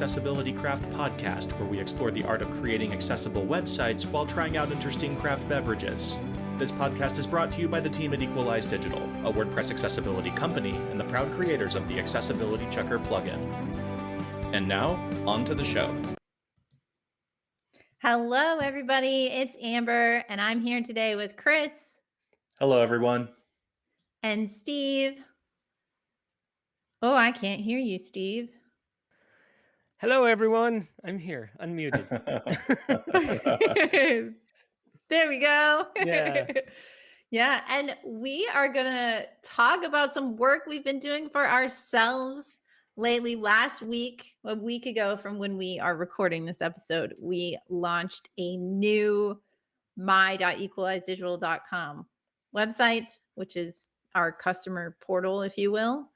Accessibility Craft podcast, where we explore the art of creating accessible websites while trying out interesting craft beverages. This podcast is brought to you by the team at Equalize Digital, a WordPress accessibility company and the proud creators of the Accessibility Checker plugin. And now, on to the show. Hello, everybody. It's Amber, and I'm here today with Chris. Hello, everyone. And Steve. Oh, I can't hear you, Steve. Hello, everyone. I'm here, unmuted. There we go. Yeah. Yeah, and we are going to talk about some work we've been doing for ourselves lately. Last week, a week ago from when we are recording this episode, we launched a new my.equalizedigital.com website, which is our customer portal, if you will.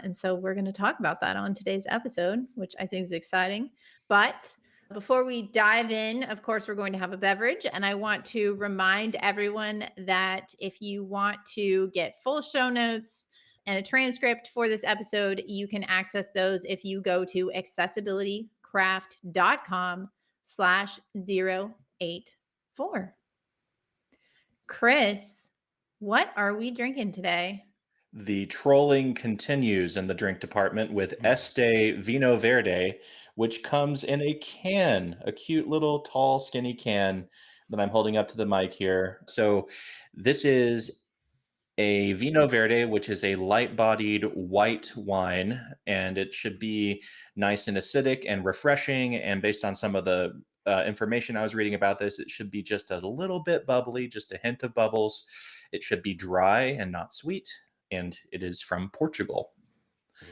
And so we're going to talk about that on today's episode, which I think is exciting. But before we dive in, of course, we're going to have a beverage. And I want to remind everyone that if you want to get full show notes and a transcript for this episode, you can access those if you go to accessibilitycraft.com/084. Chris, what are we drinking today? The trolling continues in the drink department with Este Vinho Verde, which comes in a can, a cute little tall, skinny can that I'm holding up to the mic here. So this is a Vinho Verde, which is a light-bodied white wine, and it should be nice and acidic and refreshing. And based on some of the information I was reading about this, it should be just a little bit bubbly, just a hint of bubbles. It should be dry and not sweet. And it is from Portugal.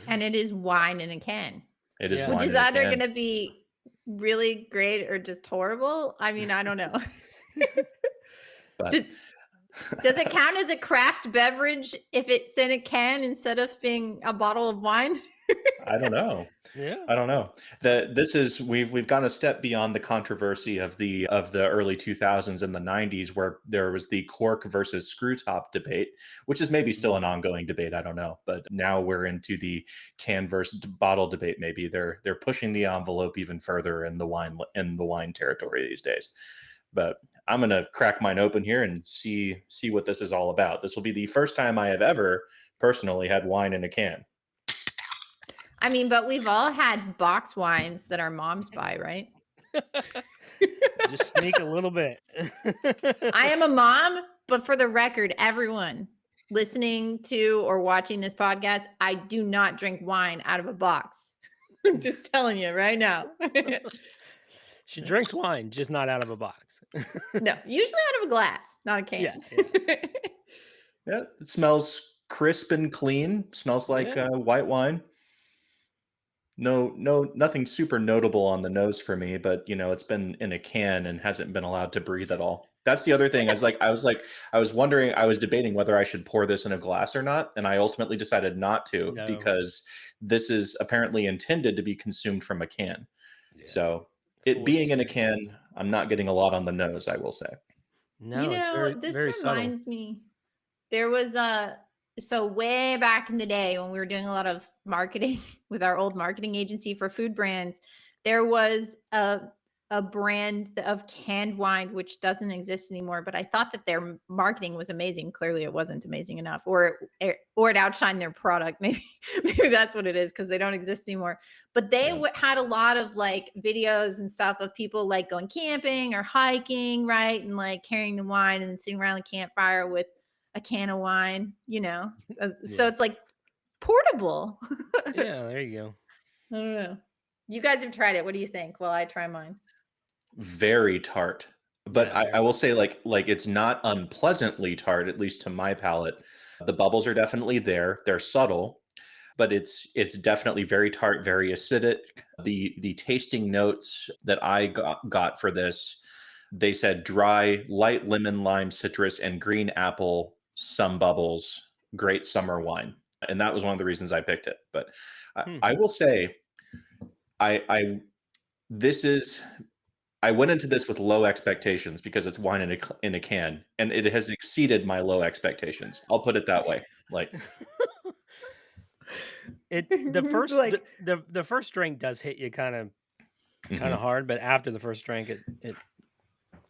And it is wine in a can. It is, which is either going to be really great or just horrible. I mean, I don't know. But does it count as a craft beverage if it's in a can instead of being a bottle of wine? I don't know. Yeah, I don't know. We've gone a step beyond the controversy of the early 2000s and the 90s, where there was the cork versus screw top debate, which is maybe still an ongoing debate. I don't know, but now we're into the can versus bottle debate. Maybe they're pushing the envelope even further in the wine territory these days. But I'm gonna crack mine open here and see what this is all about. This will be the first time I have ever personally had wine in a can. I mean, but we've all had box wines that our moms buy, right? just sneak a little bit. I am a mom, but for the record, everyone listening to or watching this podcast, I do not drink wine out of a box. I'm just telling you right now. She drinks wine, just not out of a box. No, usually out of a glass, not a can. Yeah. Yeah, it smells crisp and clean. Smells like white wine. No, nothing super notable on the nose for me, but it's been in a can and hasn't been allowed to breathe at all. That's the other thing. I was wondering, I was debating whether I should pour this in a glass or not, and I ultimately decided not to because this is apparently intended to be consumed from a can. Yeah. So it being in a can, I'm not getting a lot on the nose, I will say. No, this very reminds subtle. me. There was so way back in the day when we were doing a lot of marketing with our old marketing agency for food brands, there was a brand of canned wine which doesn't exist anymore, but I thought that their marketing was amazing. Clearly it wasn't amazing enough, or it outshined their product. Maybe that's what it is, because they don't exist anymore. But they had a lot of like videos and stuff of people like going camping or hiking, right, and like carrying the wine and sitting around the campfire with a can of wine, so it's like portable. Yeah, there you go. I don't know. You guys have tried it. What do you think? Well, I try mine. Very tart, but I will say like it's not unpleasantly tart, at least to my palate. The bubbles are definitely there. They're subtle, but it's definitely very tart, very acidic. The tasting notes that I got for this, they said dry, light lemon, lime, citrus, and green apple, some bubbles, great summer wine. And that was one of the reasons I picked it. But I will say, I went into this with low expectations because it's wine in a can, and it has exceeded my low expectations. I'll put it that way. Like the first drink does hit you kind of kind of Mhm. hard, but after the first drink,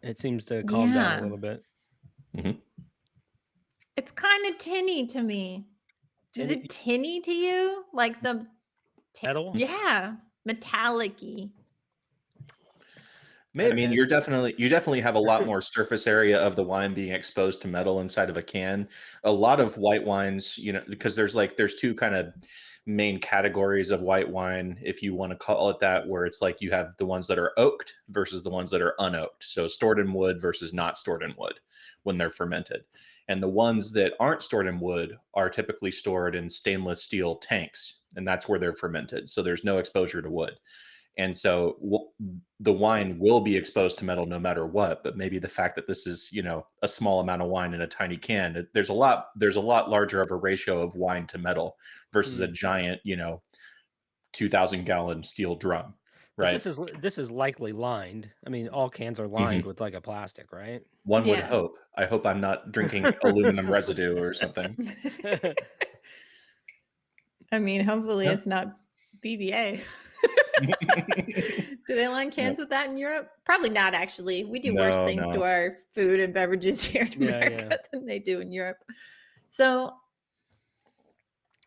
it seems to calm down a Yeah. little bit. Mhm. It's kind of tinny to me. Is Tinny it tinny to you? Like the metal. yeah, metallic-y. I mean, It, you definitely have a lot more surface area of the wine being exposed to metal inside of a can. A lot of white wines, because there's two kind of main categories of white wine, if you want to call it that, where it's like you have the ones that are oaked versus the ones that are unoaked. So stored in wood versus not stored in wood when they're fermented. And the ones that aren't stored in wood are typically stored in stainless steel tanks, and that's where they're fermented. So there's no exposure to wood. And so the wine will be exposed to metal no matter what, but maybe the fact that this is, a small amount of wine in a tiny can, there's a lot larger of a ratio of wine to metal versus a mm. giant, 2,000-gallon steel drum, But right? this is likely lined. I mean, all cans are lined Mhm. with like a plastic, right? One would Yeah. hope. I hope I'm not drinking aluminum residue or something. I mean, hopefully Yeah. it's not BBA. Do they line Yeah. cans with that in Europe? Probably not, actually. We do worse No, things to no. our food and beverages here in Yeah, yeah. America than they do in Europe. So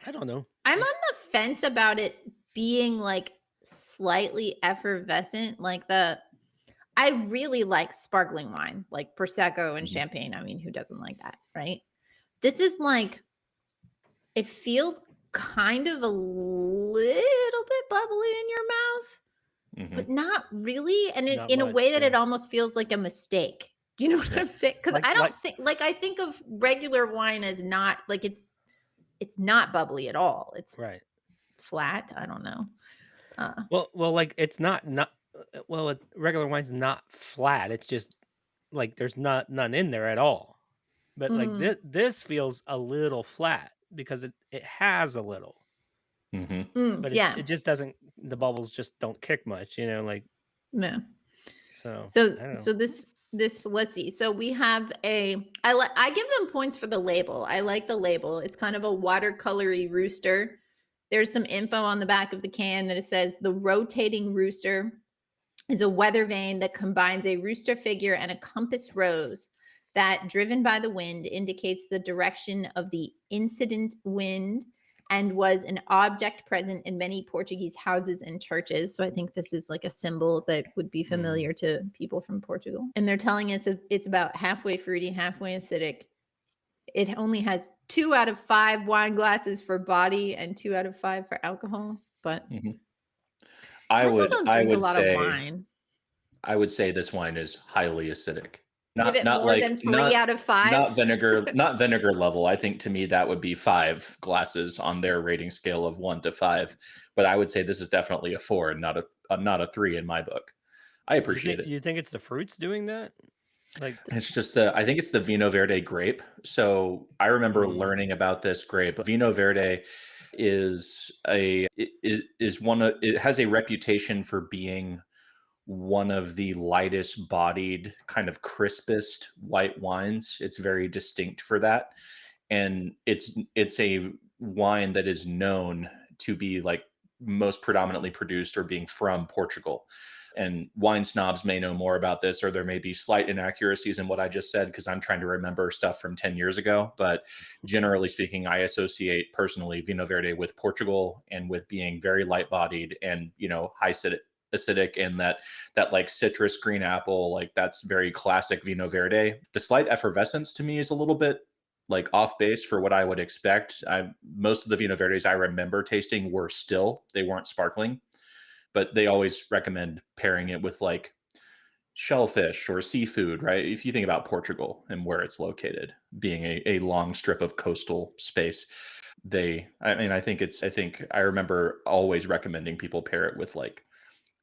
I don't know. I'm on It's the fence about it being like slightly effervescent. I really like sparkling wine, like Prosecco and Mhm. champagne. I mean, who doesn't like that, right? This is like, it feels kind of a little bit bubbly in your mouth, but Mhm. not really, and not in a much. way that Yeah. it almost feels like a mistake. Do you know what Yeah. I'm saying? Because I Like don't think, like, I think of regular wine as not like it's not bubbly at all. It's right. flat. I don't know. Uh, Well, like it's not well, regular wine's not flat. It's just like there's none in there at all. But like mm, this feels a little flat because it has a little, Mhm. but it yeah, just doesn't. The bubbles just don't kick much, like yeah. so. So I don't know. so this let's see. So we have I give them points for the label. I like the label. It's kind of a watercolory rooster. There's some info on the back of the can that it says the rotating rooster is a weather vane that combines a rooster figure and a compass rose that, driven by the wind, indicates the direction of the incident wind and was an object present in many Portuguese houses and churches. So I think this is like a symbol that would be Mm. familiar to people from Portugal. And they're telling us it's about halfway fruity, halfway acidic. It only has 2 out of 5 wine glasses for body and 2 out of 5 for alcohol. But Mhm. I I also would don't I drink a would lot of say wine. I would say this wine is highly acidic. Give Not it not more like than 3 not out of 5? not vinegar level. I think to me that would be 5 glasses on their rating scale of 1 to 5, but I would say this is definitely a 4 and not a 3 in my book. I appreciate it. You think it's the fruits doing that? Like, It's just I think it's the Vino Verde grape. So I remember mm, learning about this grape. Vino Verde it has a reputation for being one of the lightest bodied, kind of crispest white wines. It's very distinct for that. And it's a wine that is known to be like most predominantly produced or being from Portugal. And wine snobs may know more about this, or there may be slight inaccuracies in what I just said because I'm trying to remember stuff from 10 years ago. But generally speaking, I associate personally Vino Verde with Portugal and with being very light bodied and, high acidic and that like citrus green apple, like that's very classic Vino Verde. The slight effervescence to me is a little bit like off base for what I would expect. Most of the Vino Verdes I remember tasting were still, they weren't sparkling, but they always recommend pairing it with like shellfish or seafood, right? If you think about Portugal and where it's located, being a long strip of coastal space, I mean, I think I remember always recommending people pair it with like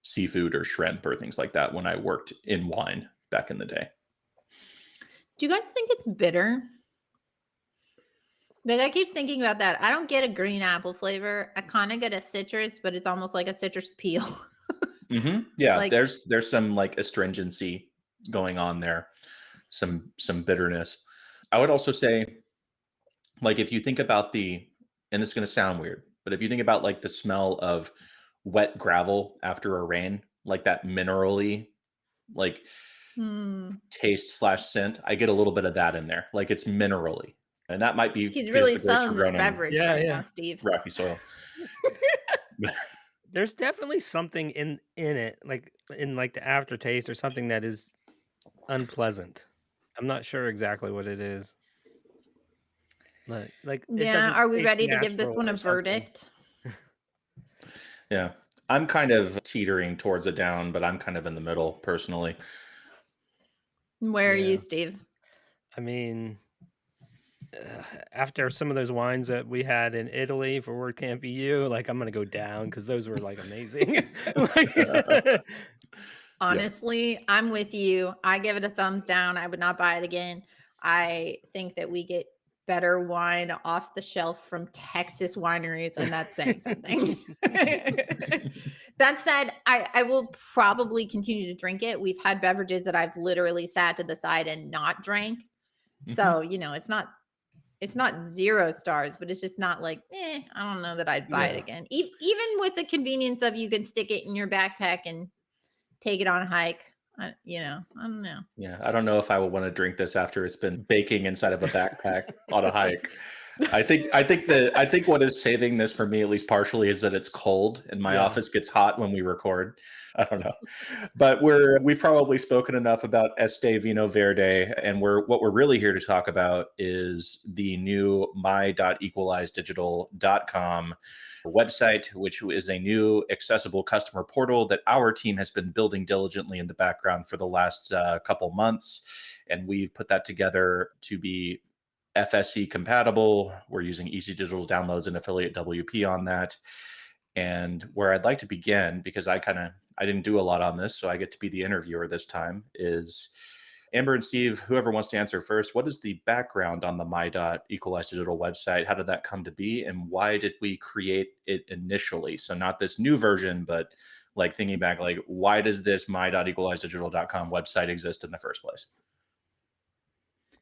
seafood or shrimp or things like that when I worked in wine back in the day. Do you guys think it's bitter? Like, I keep thinking about that. I don't get a green apple flavor. I kind of get a citrus, but it's almost like a citrus peel. Yeah, Like, there's some like astringency going on there, some bitterness. I would also say, like, if you think about and this is going to sound weird, but if you think about like the smell of wet gravel after a rain, like that minerally, like Hmm. taste slash scent. I get a little bit of that in there. Like it's minerally. And that might be He's because really the grapes were selling this grown in beverage Yeah, right now, yeah. Steve. rocky soil. There's definitely something in it, like in like the aftertaste or something that is unpleasant. I'm not sure exactly what it is. Like it Yeah. doesn't Are we taste ready to give this natural one a or something. verdict? Yeah. I'm kind of teetering towards a down, but I'm kind of in the middle personally. Where are you, Yeah. Steve? I mean, after some of those wines that we had in Italy for WordCamp EU, like I'm gonna go down because those were like amazing. Like, Yeah. Honestly, I'm with you. I give it a thumbs down. I would not buy it again. I think that we get better wine off the shelf from Texas wineries, and that's saying something. That said, I will probably continue to drink it. We've had beverages that I've literally sat to the side and not drank. Mhm. So, it's not 0 stars, but it's just not like, I don't know that I'd buy it yeah. again. Even with the convenience of you can stick it in your backpack and take it on a hike. I don't know. Yeah, I don't know if I would wanna drink this after it's been baking inside of a backpack on a hike. I think what is saving this for me, at least partially, is that it's cold and my Yeah. office gets hot when we record. I don't know. But we've probably spoken enough about Este Vino Verde, and what we're really here to talk about is the new my.equalizedigital.com website, which is a new accessible customer portal that our team has been building diligently in the background for the last couple months. And we've put that together to be FSE compatible. We're using easy digital downloads and affiliate WP on that. And where I'd like to begin, because I didn't do a lot on this, so I get to be the interviewer this time, is Amber and Steve, whoever wants to answer first, what is the background on the My.Equalize Digital website? How did that come to be? And why did we create it initially? So not this new version, but like thinking back, like why does this my.equalizedigital.com website exist in the first place?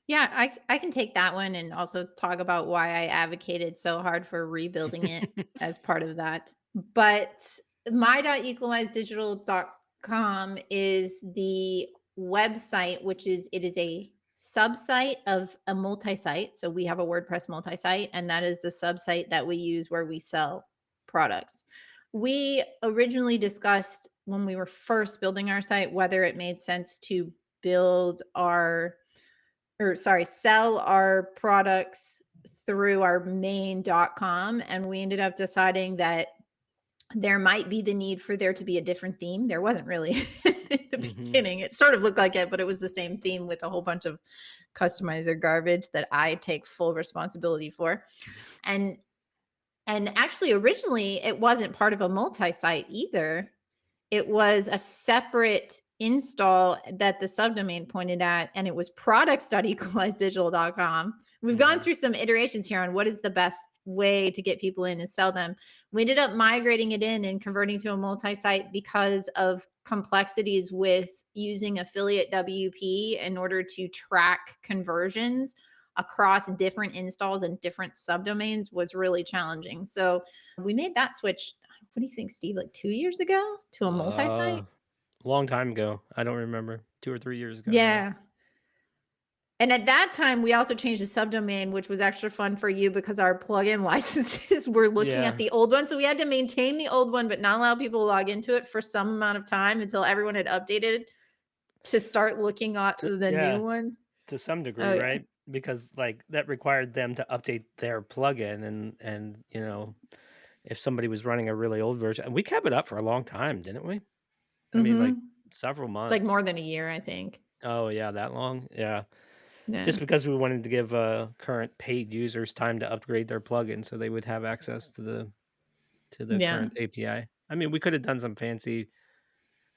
Yeah, I can take that one and also talk about why I advocated so hard for rebuilding it as part of that. But my.equalizedigital.com is the website, it is a subsite of a multi-site. So we have a WordPress multi-site, and that is the subsite that we use where we sell products. We originally discussed when we were first building our site whether it made sense to build sell our products through our main.com, and we ended up deciding that there might be the need for there to be a different theme. There wasn't really at the hmm beginning. It sort of looked like it, but it was the same theme with a whole bunch of customizer garbage that I take full responsibility for. And actually originally it wasn't part of a multi-site either. It was a separate install that the subdomain pointed at, and it was products.equalizedigital.com. We've gone hmm through some iterations here on what is the best way to get people in and sell them. We ended up migrating it in and converting to a multi-site because of complexities with using affiliate WP in order to track conversions across different installs and different subdomains was really challenging. So we made that switch. What do you think, Steve? Like 2 years ago to a multi-site? long time ago. I don't remember. 2 or 3 years ago. Yeah. Yeah. And at that time, we also changed the subdomain, which was extra fun for you because our plugin licenses were looking at Yeah. the old one. So we had to maintain the old one, but not allow people to log into it for some amount of time until everyone had updated to start looking at the new Yeah. one. To some degree, Oh, yeah. right? Because like that required them to update their plugin, and if somebody was running a really old version, and we kept it up for a long time, didn't we? I mean, like Mm-hmm. several Like months. more than a year, I think. Oh yeah, that long? Yeah. Yeah. Just because we wanted to give current paid users time to upgrade their plugin so they would have access to the Yeah. current API. I mean, we could have done some fancy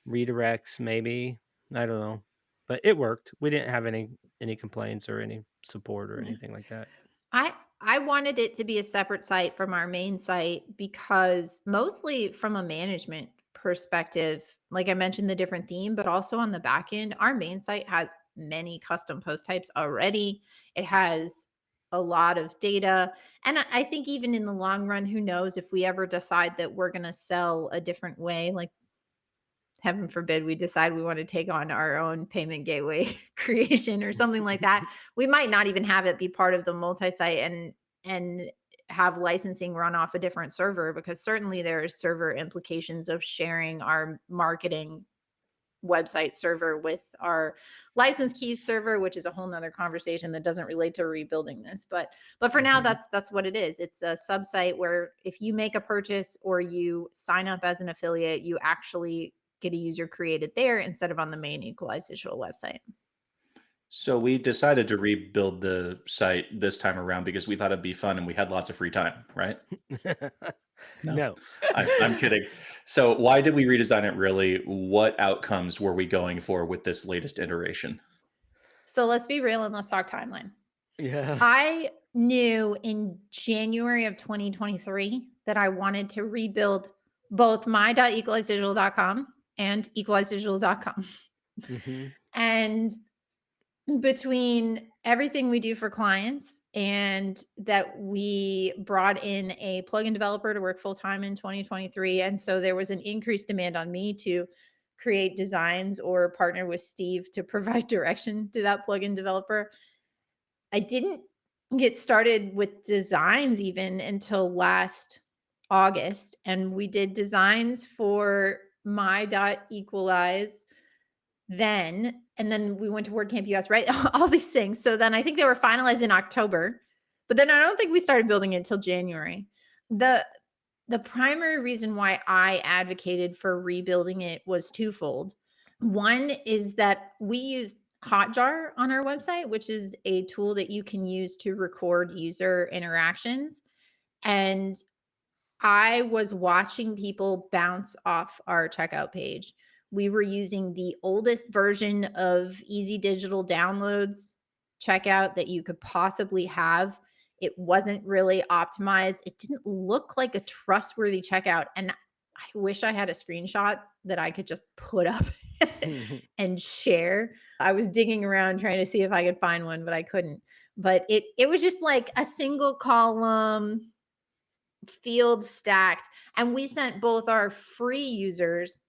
redirects, maybe. I don't know. But it worked. We didn't have any complaints or any support or Yeah. anything like that. I wanted it to be a separate site from our main site because mostly from a management perspective, like I mentioned, the different theme, but also on the back end, our main site has many custom post types already. It has a lot of data. And I think even in the long run, who knows if we ever decide that we're going to sell a different way, like heaven forbid we decide we want to take on our own payment gateway creation or something like that, we might not even have it be part of the multi-site and have licensing run off a different server, because certainly there's server implications of sharing our marketing website server with our license keys server, which is a whole nother conversation that doesn't relate to rebuilding this. But for now, Mhm. that's what it is. It's a sub site where if you make a purchase or you sign up as an affiliate, you actually get a user created there instead of on the main Equalize Digital website. So we decided to rebuild the site this time around because we thought it'd be fun and we had lots of free time, right? No, No. I'm kidding. So why did we redesign it really? What outcomes were we going for with this latest iteration? So let's be real and let's talk timeline. Yeah. I knew in January of 2023 that I wanted to rebuild both my.equalizedigital.com and equalizedigital.com. Mhm. And between everything we do for clients and that we brought in a plugin developer to work full time in 2023. And so there was an increased demand on me to create designs or partner with Steve to provide direction to that plugin developer. I didn't get started with designs even until last August, and we did designs for my.equalize then, and then we went to WordCamp US, right? All these things. So then I think they were finalized in October, but then I don't think we started building it until January. The the primary reason why I advocated for rebuilding it was twofold. One is that we used Hotjar on our website, which is a tool that you can use to record user interactions. And I was watching people bounce off our checkout page. We were using the oldest version of Easy Digital Downloads checkout that you could possibly have. It wasn't really optimized. It didn't look like a trustworthy checkout. And I wish I had a screenshot that I could just put up and share. I was digging around trying to see if I could find one, but I couldn't. But it was just like a single column field stacked. And we sent both our free users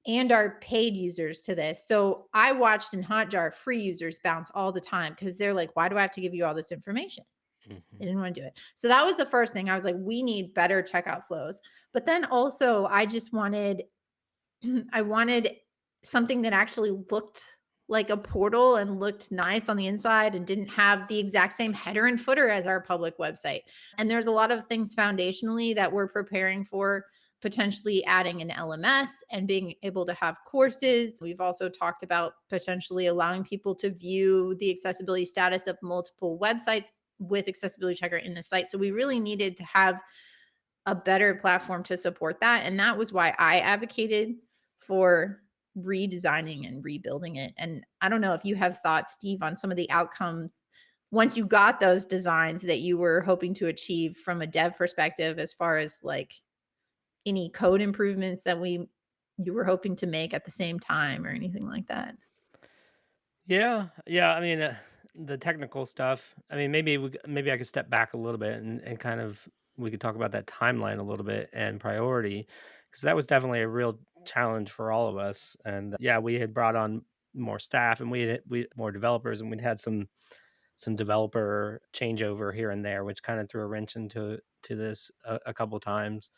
and our paid users to this. So I watched in Hotjar free users bounce all the time because they're like, why do I have to give you all this information? They Mhm. didn't want to do it. So that was the first thing. I was like, we need better checkout flows. But then also, I just wanted I wanted something that actually looked like a portal and looked nice on the inside and didn't have the exact same header and footer as our public website. And there's a lot of things foundationally that we're preparing for, potentially adding an LMS and being able to have courses. We've also talked about potentially allowing people to view the accessibility status of multiple websites with accessibility checker in the site. So we really needed to have a better platform to support that. And that was why I advocated for redesigning and rebuilding it. And I don't know if you have thoughts, Steve, on some of the outcomes once you got those designs that you were hoping to achieve from a dev perspective, as far as like any code improvements that you were hoping to make at the same time or anything like that. Yeah, yeah. I mean, the technical stuff. I mean, maybe I could step back a little bit and kind of we could talk about that timeline a little bit and priority, because that was definitely a real challenge for all of us. And yeah, we had brought on more staff and we more developers, and we'd had some developer changeover here and there, which kind of threw a wrench into this a couple times.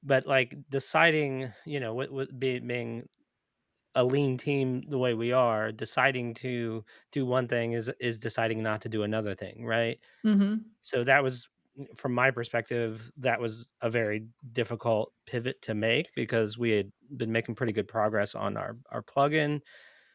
But like deciding, with being a lean team the way we are, deciding to do one thing is deciding not to do another thing, right? Mhm. So that was from my perspective, that was a very difficult pivot to make because we had been making pretty good progress on our plugin.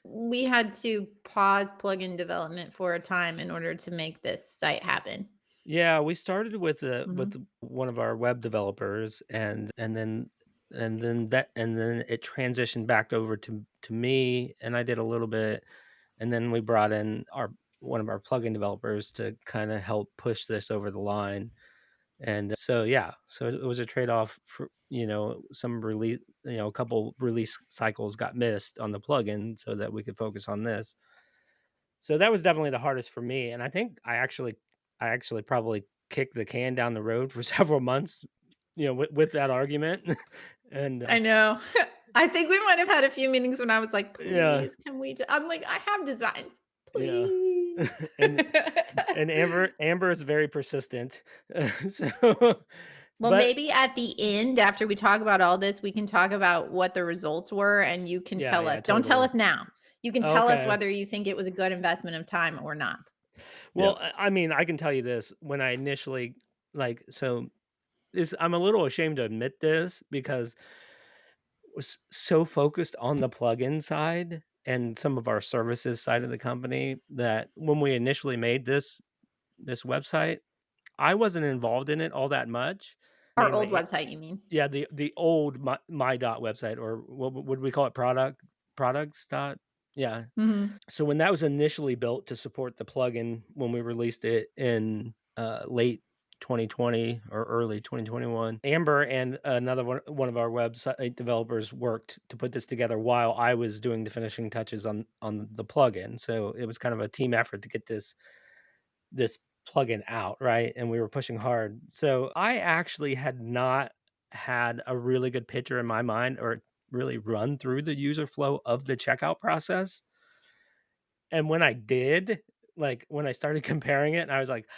We had to pause plugin development for a time in order to make this site happen. Yeah, we started with Mhm. one of our web developers and then it transitioned back over to me, and I did a little bit, and then we brought in our one of our plugin developers to kind of help push this over the line. And so yeah, so it was a trade-off for, some release, a couple release cycles got missed on the plugin so that we could focus on this. So that was definitely the hardest for me, and I think I actually probably kicked the can down the road for several months, with that argument. And I know. I think we might have had a few meetings when I was like, Yeah, "Please, can we I'm like, "I have designs. yeah. Please." and and Amber is very persistent. So, Well, but maybe at the end, after we talk about all this, we can talk about what the results were, and you can yeah, tell yeah, us. Don't tell totally. us now. You can tell us Okay. whether you think it was a good investment of time or not. Well, Yep. I mean, I can tell you this, when I initially like, so this, I'm a little ashamed to admit this because was so focused on the plugin side and some of our services side of the company that when we initially made this website, I wasn't involved in it all that much. Our old Mainly, website, you mean? yeah, the old my dot website, or what would we call it? Products dot. Yeah. Mhm. So when that was initially built to support the plugin, when we released it in late 2020 or early 2021, Amber and another one of our website developers worked to put this together while I was doing the finishing touches on the plugin. So it was kind of a team effort to get this plugin out, right? And we were pushing hard. So I actually had not had a really good picture in my mind or really run through the user flow of the checkout process. And when I did, like, when I started comparing it, I was like,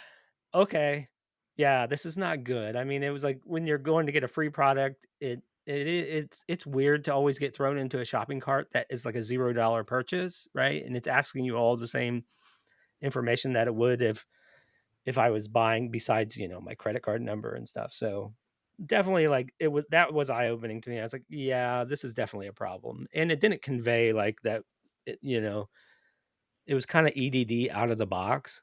"Okay, yeah, this is not good." I mean, it was like when you're going to get a free product, it's weird to always get thrown into a shopping cart that is like a $0 purchase, right? And it's asking you all the same information that it would if I was buying besides, my credit card number and stuff. So, definitely, like, that was eye-opening to me. I was like, "Yeah, this is definitely a problem." And it didn't convey like that, it you know it was kinda EDD out of the box,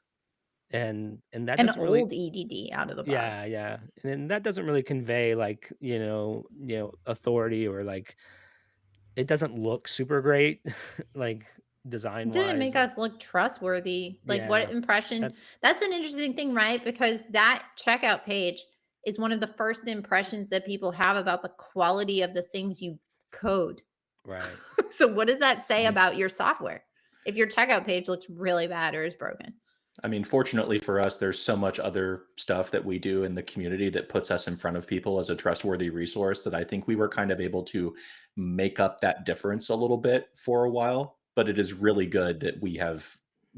and that An doesn't really. old EDD out of the Yeah, box. yeah, and then that doesn't really convey, like, authority, or, like, it doesn't look super great, like, It didn't design-wise, make us look trustworthy. Like, what yeah, impression that that's an interesting thing, right? Because that checkout page is one of the first impressions that people have about the quality of the things you code. right. So what does that say Mhm. about your software? If your checkout page looks really bad or is broken. I mean, fortunately for us, there's so much other stuff that we do in the community that puts us in front of people as a trustworthy resource that I think we were kind of able to make up that difference a little bit for a while. But it is really good that we have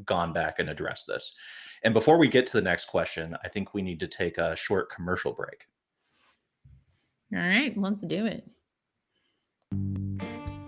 gone back and addressed this. And before we get to the next question, I think we need to take a short commercial break. All right, let's do it.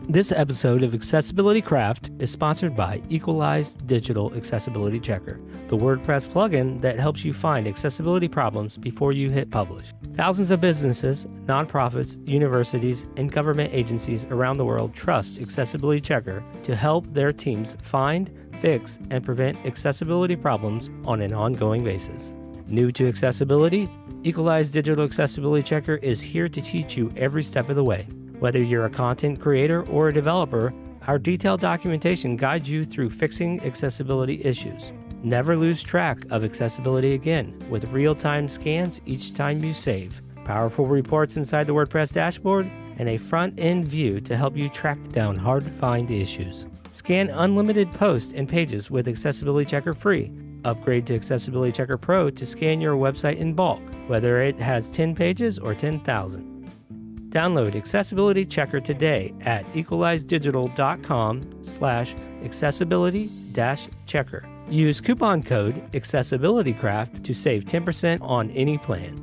This episode of Accessibility Craft is sponsored by Equalized Digital Accessibility Checker, the WordPress plugin that helps you find accessibility problems before you hit publish. Thousands of businesses, nonprofits, universities, and government agencies around the world trust Accessibility Checker to help their teams find, fix, and prevent accessibility problems on an ongoing basis. New to accessibility? Equalized Digital Accessibility Checker is here to teach you every step of the way. Whether you're a content creator or a developer, our detailed documentation guides you through fixing accessibility issues. Never lose track of accessibility again with real-time scans each time you save, powerful reports inside the WordPress dashboard, and a front-end view to help you track down hard-to-find issues. Scan unlimited posts and pages with Accessibility Checker free. Upgrade to Accessibility Checker Pro to scan your website in bulk, whether it has 10 pages or 10,000. Download Accessibility Checker today at equalizedigital.com/accessibility-checker. Use coupon code AccessibilityCraft to save 10% on any plan.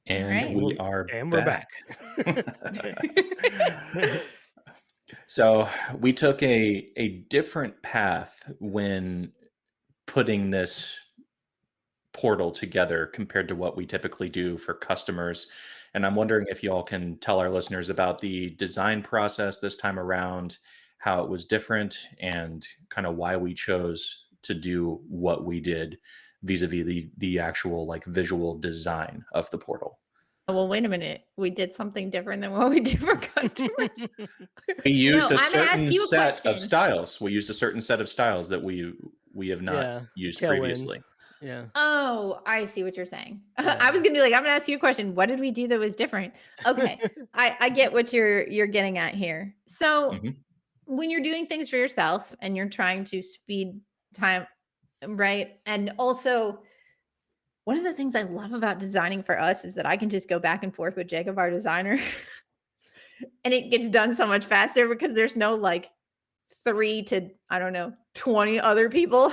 All And right. we are And we're back. back. So we took a different path when putting this portal together compared to what we typically do for customers. And I'm wondering if y'all can tell our listeners about the design process this time around, how it was different, and kind of why we chose to do what we did vis-a-vis the actual like visual design of the portal. Well, wait a minute. We did something different than what we do for customers. We No, used a I'm gonna ask certain you a set of question. styles. We used a certain set of styles that we have not Yeah, used tailwinds. previously. Yeah. Oh, I see what you're saying. I Yeah. was gonna be like, I'm gonna ask you a question. What did we do that was different? Okay. I get what you're getting at here. So Mhm. when you're doing things for yourself and you're trying to speed time, right? And also One of the things I love about designing for us is that I can just go back and forth with Jacob, our designer, and it gets done so much faster because there's no like 3 to, I don't know, 20 other people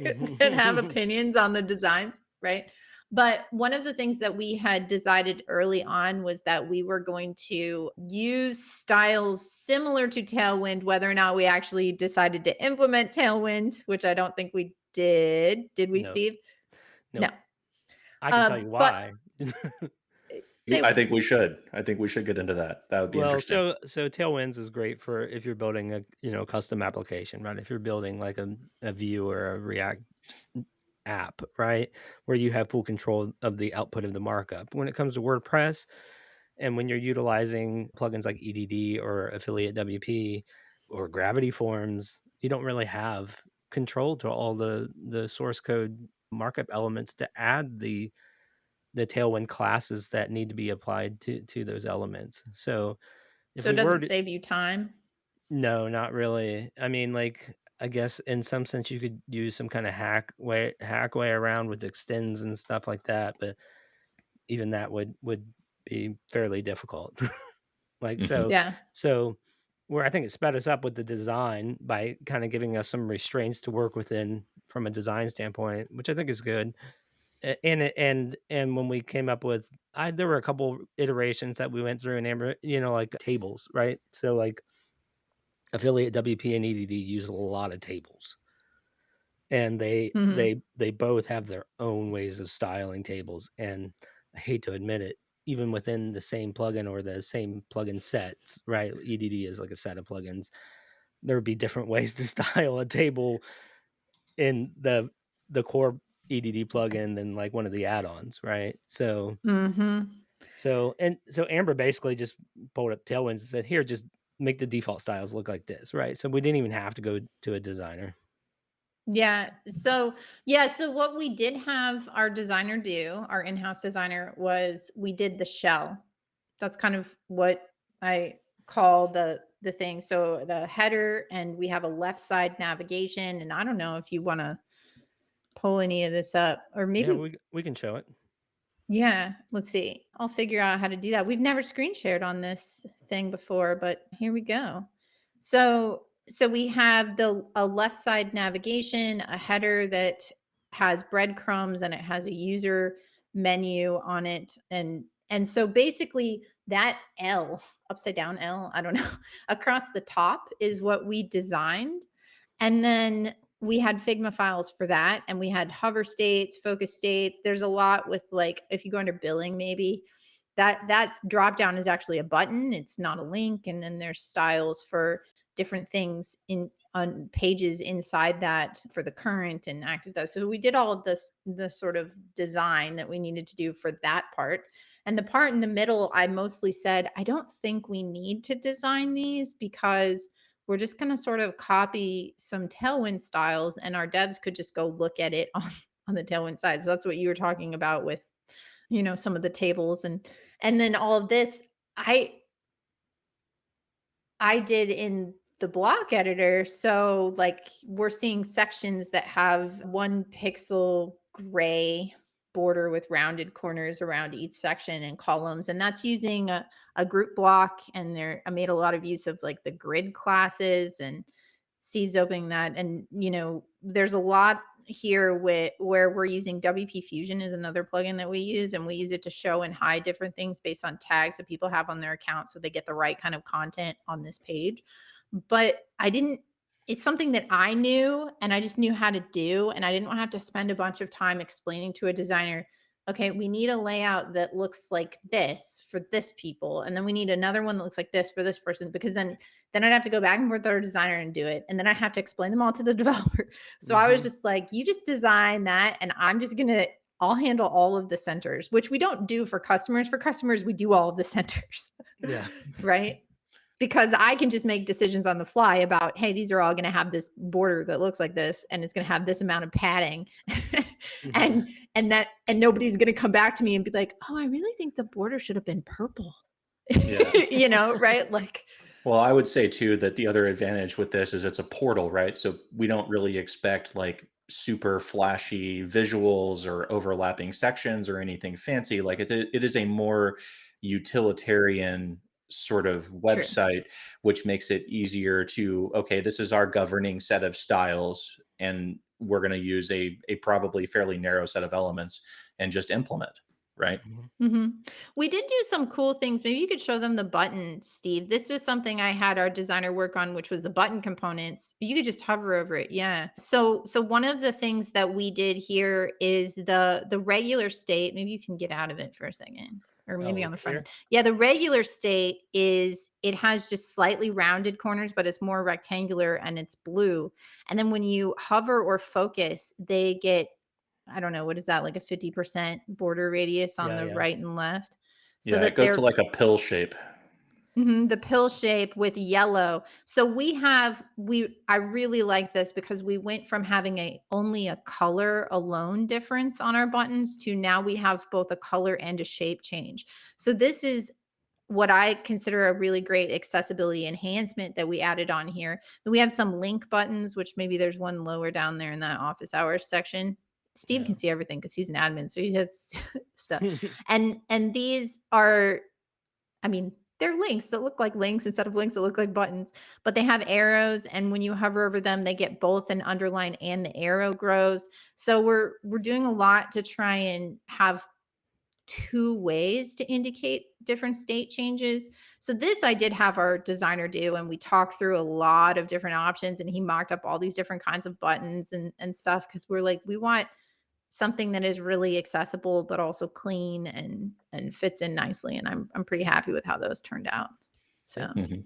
that have Mhm. opinions on the designs, right? But one of the things that we had decided early on was that we were going to use styles similar to Tailwind, whether or not we actually decided to implement Tailwind, which I don't think we did. Did we, Nope, Steve? No. nope. I can tell you But why. say, I think we should. I think we should get into that. That would be Well, interesting. so Tailwinds is great for if you're building a custom application, right? If you're building like a Vue or a React app, right, where you have full control of the output of the markup. When it comes to WordPress, and when you're utilizing plugins like EDD or Affiliate WP or Gravity Forms, you don't really have control to all the source code markup elements to add the Tailwind classes that need to be applied to those elements. So if so we does were it to, save you time? no, not really. I mean, like, I guess in some sense you could use some kind of hack way around with extends and stuff like that, but even that would be fairly difficult. Like, Mhm. Yeah. so where I think it sped us up with the design by kind of giving us some restraints to work within from a design standpoint, which I think is good. And when we came up with, there were a couple iterations that we went through in Amber, like tables, right? So like Affiliate WP and EDD use a lot of tables, and they Mhm. they they both have their own ways of styling tables. And I hate to admit it, even within the same plugin or the same plugin sets, right? EDD is like a set of plugins. There would be different ways to style a table in the core EDD plugin than like one of the add-ons, right? Mhm. So Amber basically just pulled up Tailwinds and said, "Here, just make the default styles look like this," right? So we didn't even have to go to a designer. So what we did have our designer do, our in-house designer, was we did the shell. That's kind of what I call the thing. So the header, and we have a left side navigation, and I don't know if you want to pull any of this up, or Yeah, maybe, we can show it. yeah, let's see. I'll figure out how to do that. We've never screen shared on this thing before, but here we go. So we have the a left side navigation, a header that has breadcrumbs, and it has a user menu on it. And so basically that L, upside down L, I don't know, across the top is what we designed. And then we had Figma files for that, and we had hover states, focus states. There's a lot with, like, if you go under billing, maybe that's drop down is actually a button. It's not a link. And then there's styles for different things in on pages inside that for the current and active. So we did all of this, the sort of design that we needed to do for that part. And the part in the middle, I mostly said, I don't think we need to design these because we're just going to sort of copy some Tailwind styles, and our devs could just go look at it on the Tailwind side. So that's what you were talking about with, some of the tables, and then all of this. I did in the block editor. So, like, we're seeing sections that have 1 pixel gray border with rounded corners around each section and columns. And that's using a group block. And I made a lot of use of like the grid classes, and Steve's opening that. And, there's a lot here where we're using WP Fusion is another plugin that we use, and we use it to show and hide different things based on tags that people have on their account so they get the right kind of content on this page. But it's something that I knew, and I just knew how to do, and I didn't want to have to spend a bunch of time explaining to a designer, okay, we need a layout that looks like this for this people, and then we need another one that looks like this for this person, because then I'd have to go back and forth with our designer and do it. And then I have to explain them all to the developer. So I was Hmm. just like, you just design that, and I'll handle all of the centers, which we don't do for customers. For customers, we do all of the centers, Yeah. right? Because I can just make decisions on the fly about, hey, these are all going to have this border that looks like this, and it's going to have this amount of padding. Hmm. and nobody's going to come back to me and be like, oh, I really think the border should have been purple. Yeah. Right? Like, Well, I would say too that the other advantage with this is it's a portal, right? So we don't really expect like super flashy visuals or overlapping sections or anything fancy. Like it is a more utilitarian sort of True. website, which makes it easier to, okay, this is our governing set of styles, and we're going to use a probably fairly narrow set of elements and just implement, right? Mhm. We did do some cool things. Maybe you could show them the button, Steve. This was something I had our designer work on, which was the button components. You could just hover over it. Yeah. So one of the things that we did here is the regular state. Maybe you can get out of it for a second. Or Oh, maybe on look the front here. end. Yeah, the regular state is it has just slightly rounded corners, but it's more rectangular and it's blue. And then when you hover or focus, they get I don't know, what is that, like a 50% border radius on Yeah, the yeah. right and left? So Yeah, it that goes to they're like a pill shape. the pill shape with yellow. So we I really like this because we went from having a only a color alone difference on our buttons to now we have both a color and a shape change. So this is what I consider a really great accessibility enhancement that we added on here. We have some link buttons, which maybe there's one lower down there in that office hours section. Steve Yeah. can see everything because he's an admin, so he has stuff. And these are, I mean, they're links that look like links instead of links that look like buttons, but they have arrows, and when you hover over them, they get both an underline and the arrow grows. So we're doing a lot to try and have two ways to indicate different state changes. So this I did have our designer do, and we talked through a lot of different options, and he mocked up all these different kinds of buttons and stuff because we're like, we want something that is really accessible but also clean and fits in nicely. And I'm pretty happy with how those turned out. So Yep. Mhm.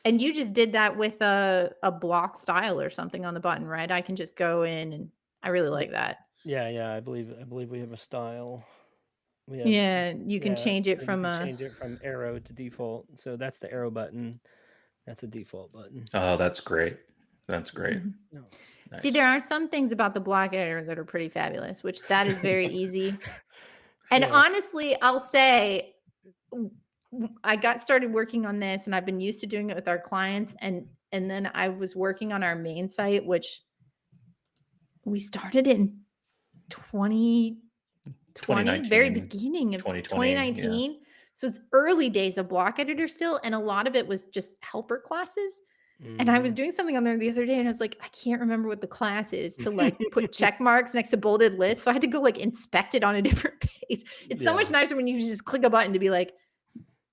and you just did that with a block style or something on the button, right? I can just go in and I really Yeah, like that. yeah, yeah. I believe we have a style. We have Yeah, you can yeah, change it so you from can a change it from arrow to default. So that's the arrow button. That's a default button. Oh, that's great. That's great. Mhm. No. See, Nice. there are some things about the block editor that are pretty fabulous, which that is very easy. And Yeah. honestly, I'll say I got started working on this and I've been used to doing it with our clients and then I was working on our main site which we started in 2020, very 2019, beginning of 2020. Yeah. 2019. So it's early days of block editor still and a lot of it was just helper classes. And I was Mhm. doing something on there the other day and I was like, I can't remember what the class is to like put check marks next to bolded lists. So I had to go like inspect it on a different page. It's so much Yeah. nicer when you just click a button to be like,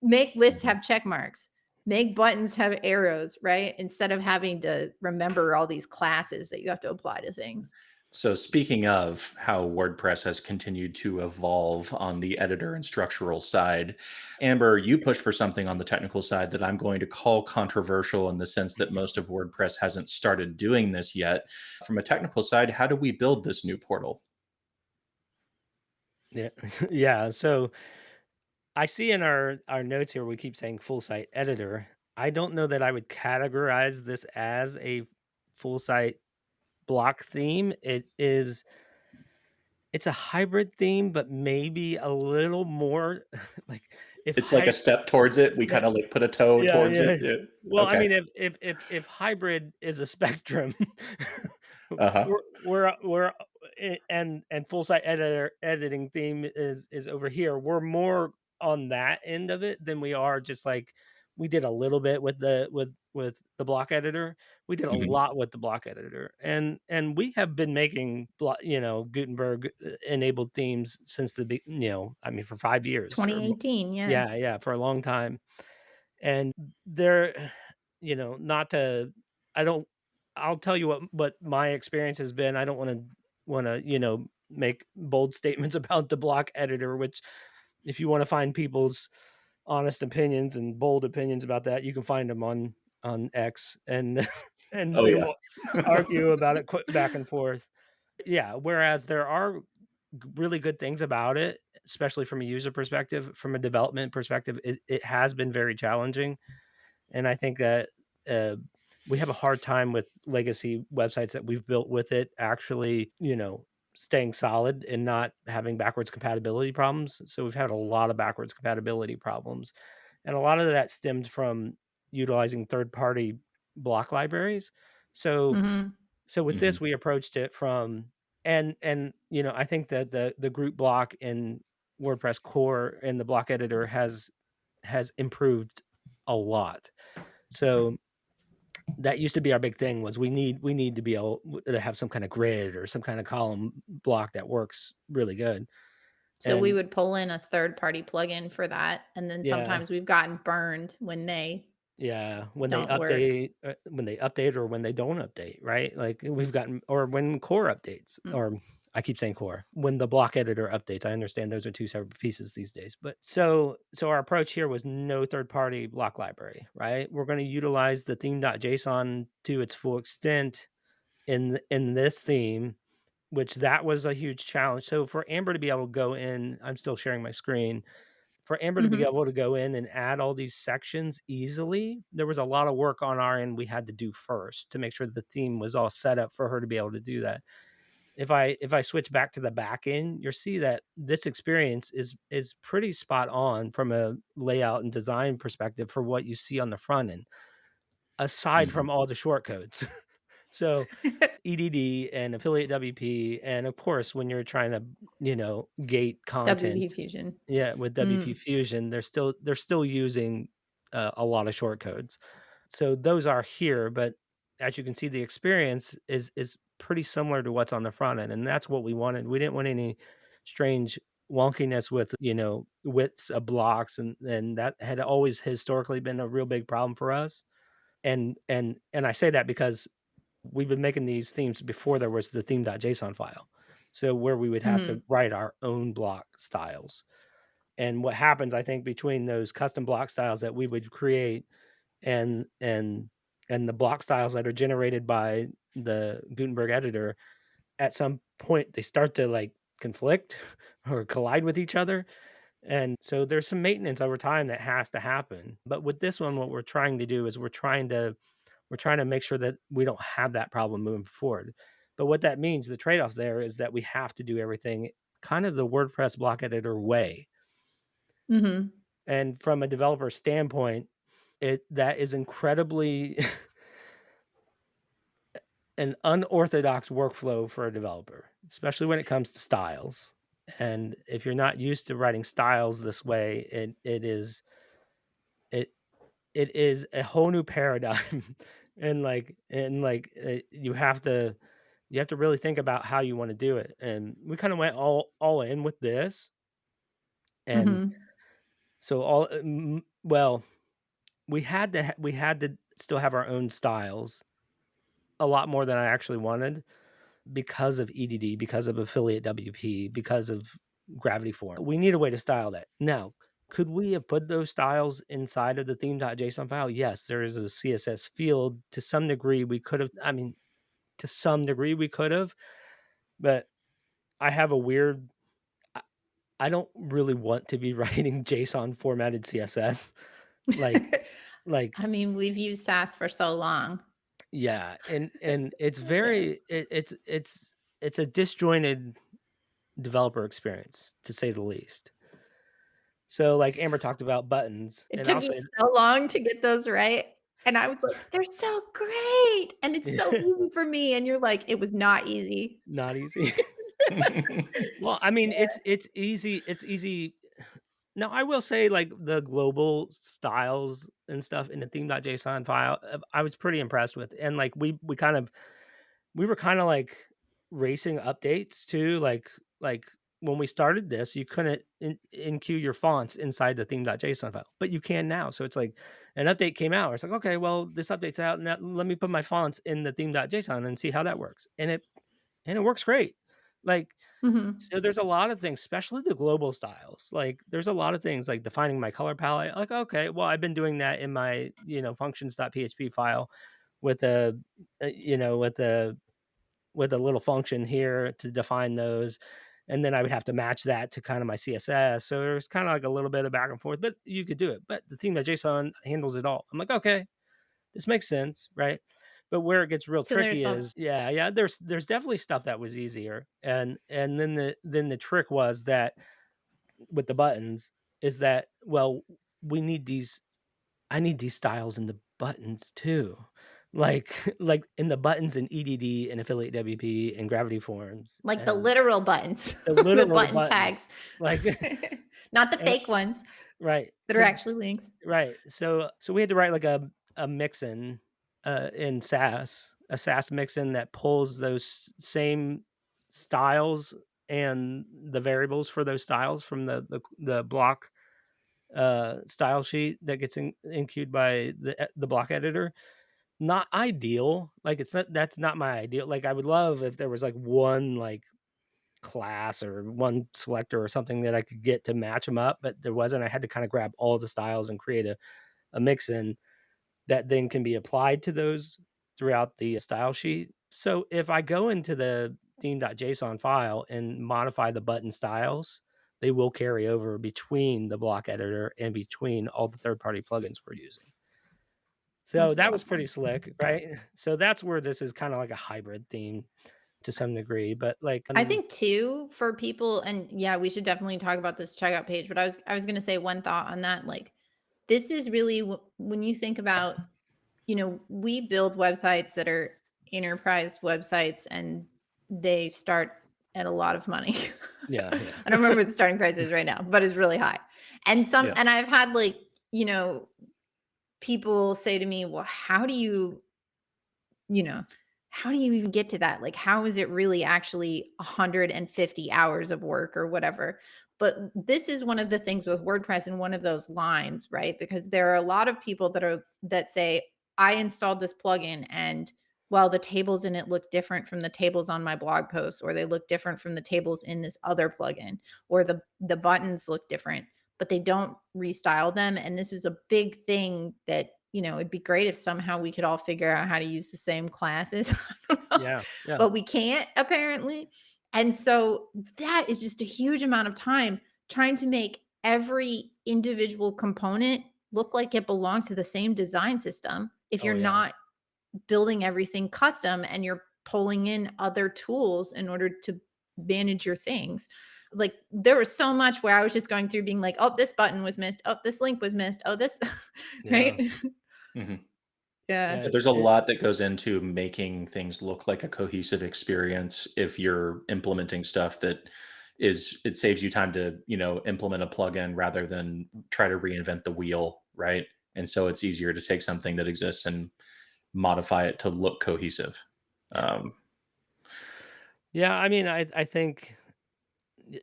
make lists Mhm. have check marks, make buttons have arrows, right? Instead of having to remember all these classes that you have to apply to things. So, speaking of how WordPress has continued to evolve on the editor and structural side, Amber, you pushed for something on the technical side that I'm going to call controversial in the sense that most of WordPress hasn't started doing this yet. From a technical side, how do we build this new portal? Yeah. Yeah. So I see in our notes here we keep saying full site editor. I don't know that I would categorize this as a full site block theme. It's a hybrid theme, but maybe a little more like if It's like a step towards it. We yeah, kind of like put a toe yeah, towards it. yeah. Yeah. Well, I Okay. mean, if hybrid is a spectrum, Uh huh. and full site editing theme is over here. We're more on that end of it than we are just like we did a little bit with the block editor. We did a Hmm. lot with the block editor, and we have been making Gutenberg enabled themes since I mean for 5 years or 2018, yeah. yeah, yeah, for a long time. And there not to I don't I'll tell you what my experience has been. I don't wanna, make bold statements about the block editor, which if you wanna find people's honest opinions and bold opinions about that, you can find them on X and and Oh, they yeah. will argue about it back and forth. Yeah, whereas there are really good things about it, especially from a user perspective, from a development perspective, it has been very challenging. And I think that uh, we have a hard time with legacy websites that we've built with it actually, staying solid and not having backwards compatibility problems. So we've had a lot of backwards compatibility problems. And a lot of that stemmed from utilizing third party block libraries. So Mhm. So with Mhm. this, we approached it from and I think that the group block in WordPress core and the block editor has improved a lot. So that used to be our big thing was we need to be able to have some kind of grid or some kind of column block that works really good. So we And would pull in a third party plugin for that, and then yeah, sometimes we've gotten burned when they yeah, don't work. when they update or when they don't update, right? Like we've gotten or when core updates Mm, or I keep saying core, when the block editor updates. I understand those are two separate pieces these days. But so our approach here was no third party block library, right? We're going to utilize the theme.json to its full extent in this theme, which that was a huge challenge. So for Amber to be able to go in, I'm still sharing my screen, for Amber to be mhm, able to go in and add all these sections easily, there was a lot of work on our end we had to do first to make sure the theme was all set up for her to be able to do that. If I switch back to the back end, you'll see that this experience is pretty spot on from a layout and design perspective for what you see on the front end, aside Mhm. from all the short codes. So EDD and affiliate WP, and of course, when you're trying to, gate WP content, Fusion. yeah, with WP Mm, Fusion, they're still using a lot of short codes. So those are here, but as you can see, the experience is pretty similar to what's on the front end, and that's what we wanted. We didn't want any strange wonkiness with widths of blocks, and that had always historically been a real big problem for us. And I say that because we've been making these themes before there was the theme.json file. So where we would have to mhm, write our own block styles. And what happens, I think, between those custom block styles that we would create and and and the block styles that are generated by the Gutenberg editor, at some point they start to like conflict or collide with each other. And so there's some maintenance over time that has to happen. But with this one, what we're trying to do is we're trying to make sure that we don't have that problem moving forward. But what that means, the trade-off there is that we have to do everything kind of the WordPress block editor way. mhm. And from a developer standpoint, it that is incredibly an unorthodox workflow for a developer, especially when it comes to styles. And if you're not used to writing styles this way, it it is a whole new paradigm. And you have to really think about how you want to do it. And we kind of went all in with this. And Mhm. so well, we had to still have our own styles a lot more than I actually wanted because of EDD, because of affiliate WP, because of gravity form. We need a way to style that. Now, could we have put those styles inside of the theme.json file? Yes, there is a CSS field. To some degree, we could have. I mean, to some degree, we could have, but I have a weird. I I don't really want to be writing JSON formatted CSS. Like, like, I mean, we've used SAS for so long. yeah, and it's Yeah. very, it's a disjointed developer experience to say the least. So, like Amber talked about buttons, It and took I'll me say so long to get those right, and I was like, "They're so great, and it's so easy for me," and you're like, "It was not easy." not easy. Well, I mean, it's easy. It's easy. Now, I will say, like the global styles and stuff in the theme.json file, I was pretty impressed with, and like we were kind of like racing updates too. Like when we started this, you couldn't enqueue your fonts inside the theme.json file, but you can now. So it's like an update came out. It's like, okay, well, this update's out, and let me put my fonts in the theme.json and see how that works. And it works great. Like, Mhm. so there's a lot of things, especially the global styles. Like there's a lot of things like defining my color palette. Like, okay, well, I've been doing that in my, functions.php file with with a little function here to define those. And then I would have to match that to kind of my CSS. So there's kind of like a little bit of back and forth, but you could do it. But the theme.json handles it all. I'm like, okay, this makes sense, right? But where it gets real So there's tricky some is, yeah, there's definitely stuff that was easier. And then the trick was that with the buttons is that, well, we need these I need these styles in the buttons too. like in the buttons in EDD and Affiliate WP and Gravity Forms Like the and literal buttons, the the literal button buttons. tags, Like, not the and fake ones right, that are because actually links. right. So we had to write like a mixin in SAS, a SAS mixin that pulls those same styles and the variables for those styles from the block style sheet that gets in queued by the block editor. Not ideal. Like it's not that's not my ideal. Like I would love if there was like one like class or one selector or something that I could get to match them up, but there wasn't. I had to kind of grab all the styles and create a mix in that then can be applied to those throughout the style sheet. So if I go into the theme.json file and modify the button styles, they will carry over between the block editor and between all the third party plugins we're using. So That's that was pretty awesome. slick, right? So that's where this is kind of like a hybrid theme to some degree, but like, I think too for people, and yeah, we should definitely talk about this checkout page. But I was going to say one thought on that. Like, this is really when you think about, we build websites that are enterprise websites, and they start at a lot of money. yeah, yeah, I don't remember what the starting price is right now, but it's really high. Yeah. And I've had like, people say to me, well, you know, how do you even get to that? Like, how is it really actually 150 hours of work or whatever? But this is one of the things with WordPress and one of those lines, right? Because there are a lot of people that say, I installed this plugin and well, the tables in it look different from the tables on my blog post, or they look different from the tables in this other plugin, or the buttons look different, but they don't restyle them. And this is a big thing that it'd be great if somehow we could all figure out how to use the same classes. I don't know, yeah, yeah. but we can't apparently. And so that is just a huge amount of time trying to make every individual component look like it belongs to the same design system. If Oh you're yeah, not building everything custom and you're pulling in other tools in order to manage your things. Like there was so much where I was just going through being like, oh, this button was missed. Oh, this link was missed. Oh, this, yeah, right? Mhm. Yeah. yeah. There's a lot that goes into making things look like a cohesive experience if you're implementing stuff that it saves you time to, implement a plugin rather than try to reinvent the wheel, right? And so it's easier to take something that exists and modify it to look cohesive. Yeah. Um, Yeah, I mean, I think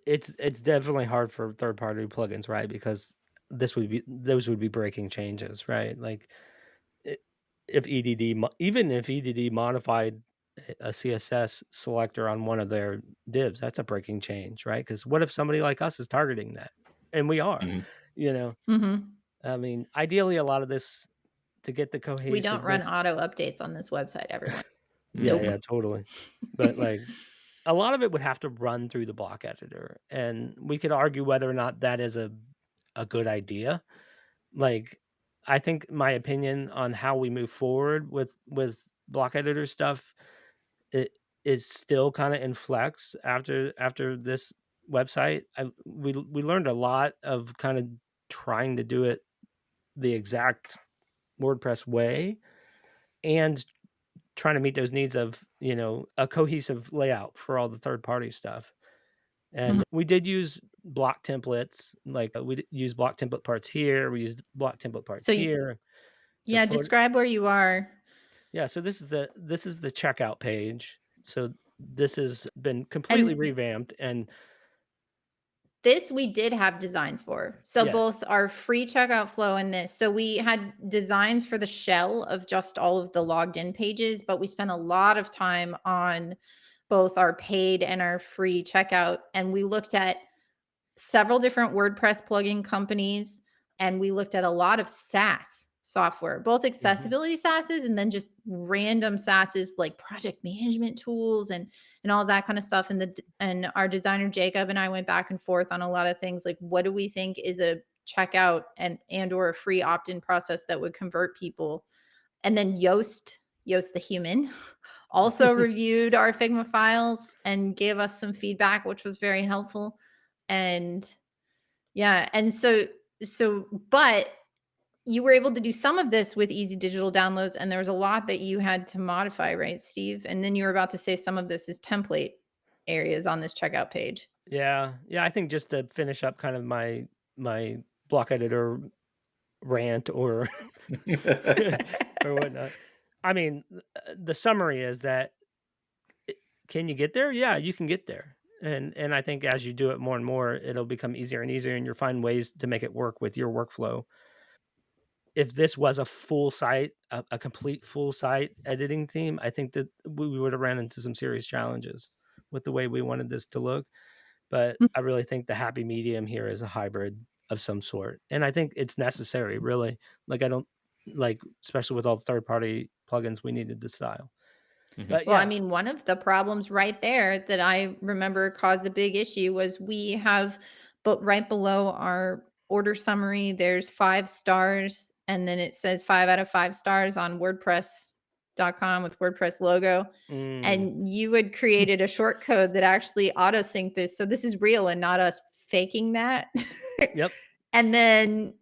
it's definitely hard for third party plugins, right? Because those would be breaking changes, right? Like i- if even if EDD modified a CSS selector on one of their divs, that's a breaking change, right? Because what if somebody like us is targeting that, and we are, mhm. you know? Hmm. I mean, ideally, a lot of this to get the We don't run cohesiveness. auto updates on this website, everyone. Yeah, Nope. yeah, totally. But like a lot of it would have to run through the block editor, and we could argue whether or not that is a good idea. Like, I think my opinion on how we move forward with block editor stuff, it is still kind of in flex after this website. We learned a lot of kind of trying to do it the exact WordPress way and trying to meet those needs of a cohesive layout for all the third party stuff. Mhm. And we did use block templates, like, use block template parts here, we used block template parts So here. The yeah, foot describe where you are. Yeah, so this is the checkout page. So this has been completely And revamped and this we did have designs for. So yes. both our free checkout flow and this. So we had designs for the shell of just all of the logged in pages, but we spent a lot of time on both our paid and our free checkout. And we looked at several different WordPress plugin companies, and we looked at a lot of SaaS software, both Mhm. accessibility SaaSes and then just random SaaSes like project management tools and all that kind of stuff. And our designer Jacob and I went back and forth on a lot of things like what do we think is a checkout and or a free opt-in process that would convert people. And then Yoast the human also reviewed our Figma files and gave us some feedback, which was very helpful. And yeah, and but you were able to do some of this with easy digital downloads, and there was a lot that you had to modify, right, Steve? And then you were about to say some of this is template areas on this checkout page. Yeah, yeah, I think just to finish up kind of my block editor rant or or whatnot. I mean, the summary is that it can you get there? Yeah, you can get there. And I think as you do it more and more, it'll become easier and easier, and you'll find ways to make it work with your workflow. If this was a full site, a complete full site editing theme, I think that we would have ran into some serious challenges with the way we wanted this to look. But Mm. I really think the happy medium here is a hybrid of some sort. And I think it's necessary, really. Like, I don't like, especially with all the third party plugins, we needed the style. Mhm. But Well, I yeah, mean, one of the problems right there that I remember caused a big issue was we have, but right below our order summary, there's 5 stars, and then it says 5 out of 5 stars on WordPress.com with WordPress logo. mm, And you had created a short code that actually auto sync this. So this is real and not us faking that. yep. And then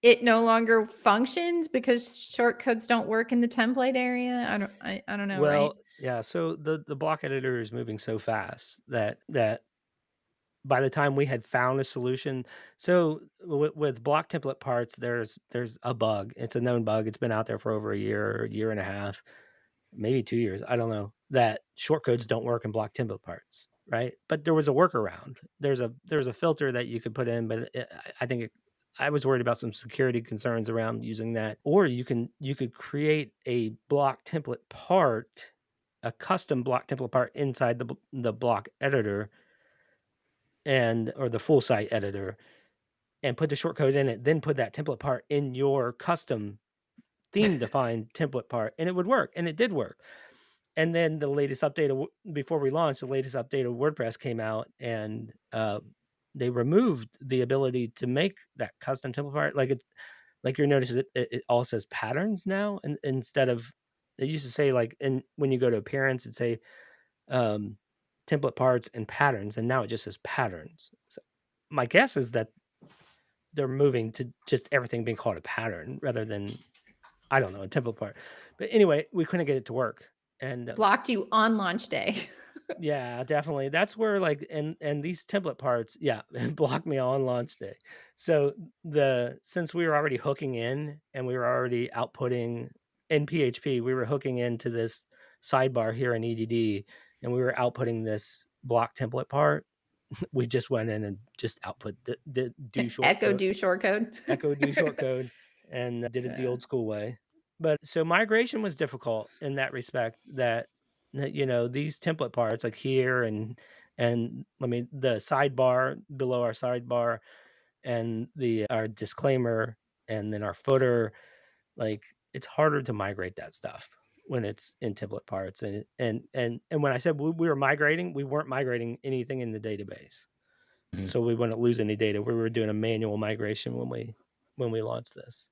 it no longer functions because short codes don't work in the template area. I don't know, right? Well, yeah. So the block editor is moving so fast that by the time we had found a solution, so with block template parts, there's a bug. It's a known bug. It's been out there for over a year and a half, maybe 2 years. I don't know that short codes don't work in block template parts, right? But there was a workaround. There's a filter that you could put in, but I think I was worried about some security concerns around using that. Or you could create a block template part, a custom block template part inside the block editor and or the full site editor and put the short code in it, then put that template part in your custom theme defined template part and it would work. And it did work. And then the latest update of before we launched, the latest update of WordPress came out and they removed the ability to make that custom template part. Like you're noticing it all says patterns now. And instead of it used to say like, and when you go to appearance, it'd say um, template parts and patterns. And now it just says patterns. So my guess is that they're moving to just everything being called a pattern rather than I don't know a template part. But anyway, we couldn't get it to work, and Blocked you on launch day. yeah, definitely. That's where like and these template parts, yeah, blocked me on launch day. So the since we were already hooking in and we were already outputting in PHP, we were hooking into this sidebar here in EDD, and we were outputting this block template part. We just went in and just output the do short Echo code, do short code. echo do short code, and did it the Yeah. old school way. But so migration was difficult in that respect that you know these template parts like here and I mean the sidebar below our sidebar and the our disclaimer and then our footer like it's harder to migrate that stuff when it's in template parts and when I said we were migrating, we weren't migrating anything in the database, Mhm. so we wouldn't lose any data. We were doing a manual migration when we launched this.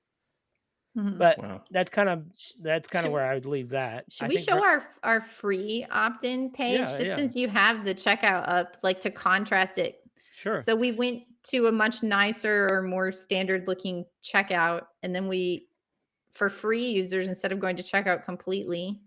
Mhm. But Wow. Sh that's kinda Should where I would leave that. should I we think show ver our free opt-in page yeah, just yeah, since you have the checkout up, like, to contrast it? sure. So we went to a much nicer or more standard looking checkout, and then we for free users, instead of going to checkout completely,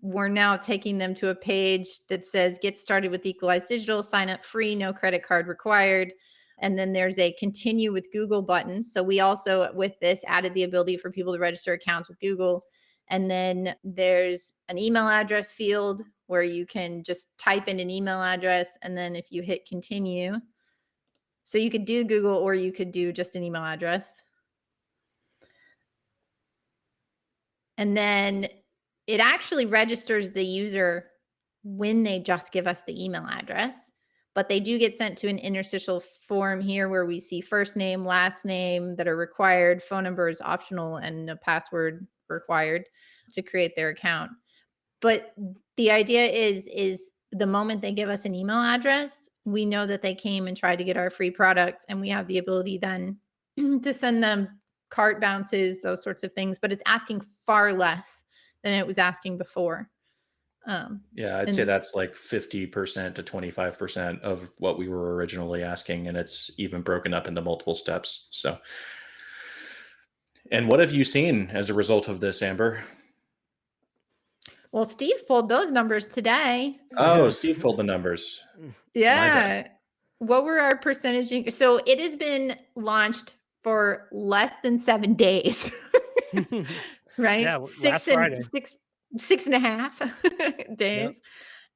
we're now taking them to a page that says get started with Equalize Digital, sign up free, no credit card required. And then there's a continue with Google button. So we also, with this, added the ability for people to register accounts with Google. And then there's an email address field where you can just type in an email address. And then if you hit continue, so you could do Google or you could do just an email address. And then it actually registers the user when they just give us the email address, but they do get sent to an interstitial form here where we see first name, last name that are required, phone number is optional, and a password required to create their account. But the idea is the moment they give us an email address, we know that they came and tried to get our free product, and we have the ability then to send them cart bounces, those sorts of things. But it's asking far less than it was asking before. Um, Yeah, I'd say and that's like 50% to 25% of what we were originally asking, and it's even broken up into multiple steps. So And what have you seen as a result of this, Amber? Well, Steve pulled those numbers today. Oh, Yeah. Steve pulled the numbers. My bad. Yeah. What were our percentage? So it has been launched for less than 7 days, Yeah, right? last Friday. 6.5 Yep. days.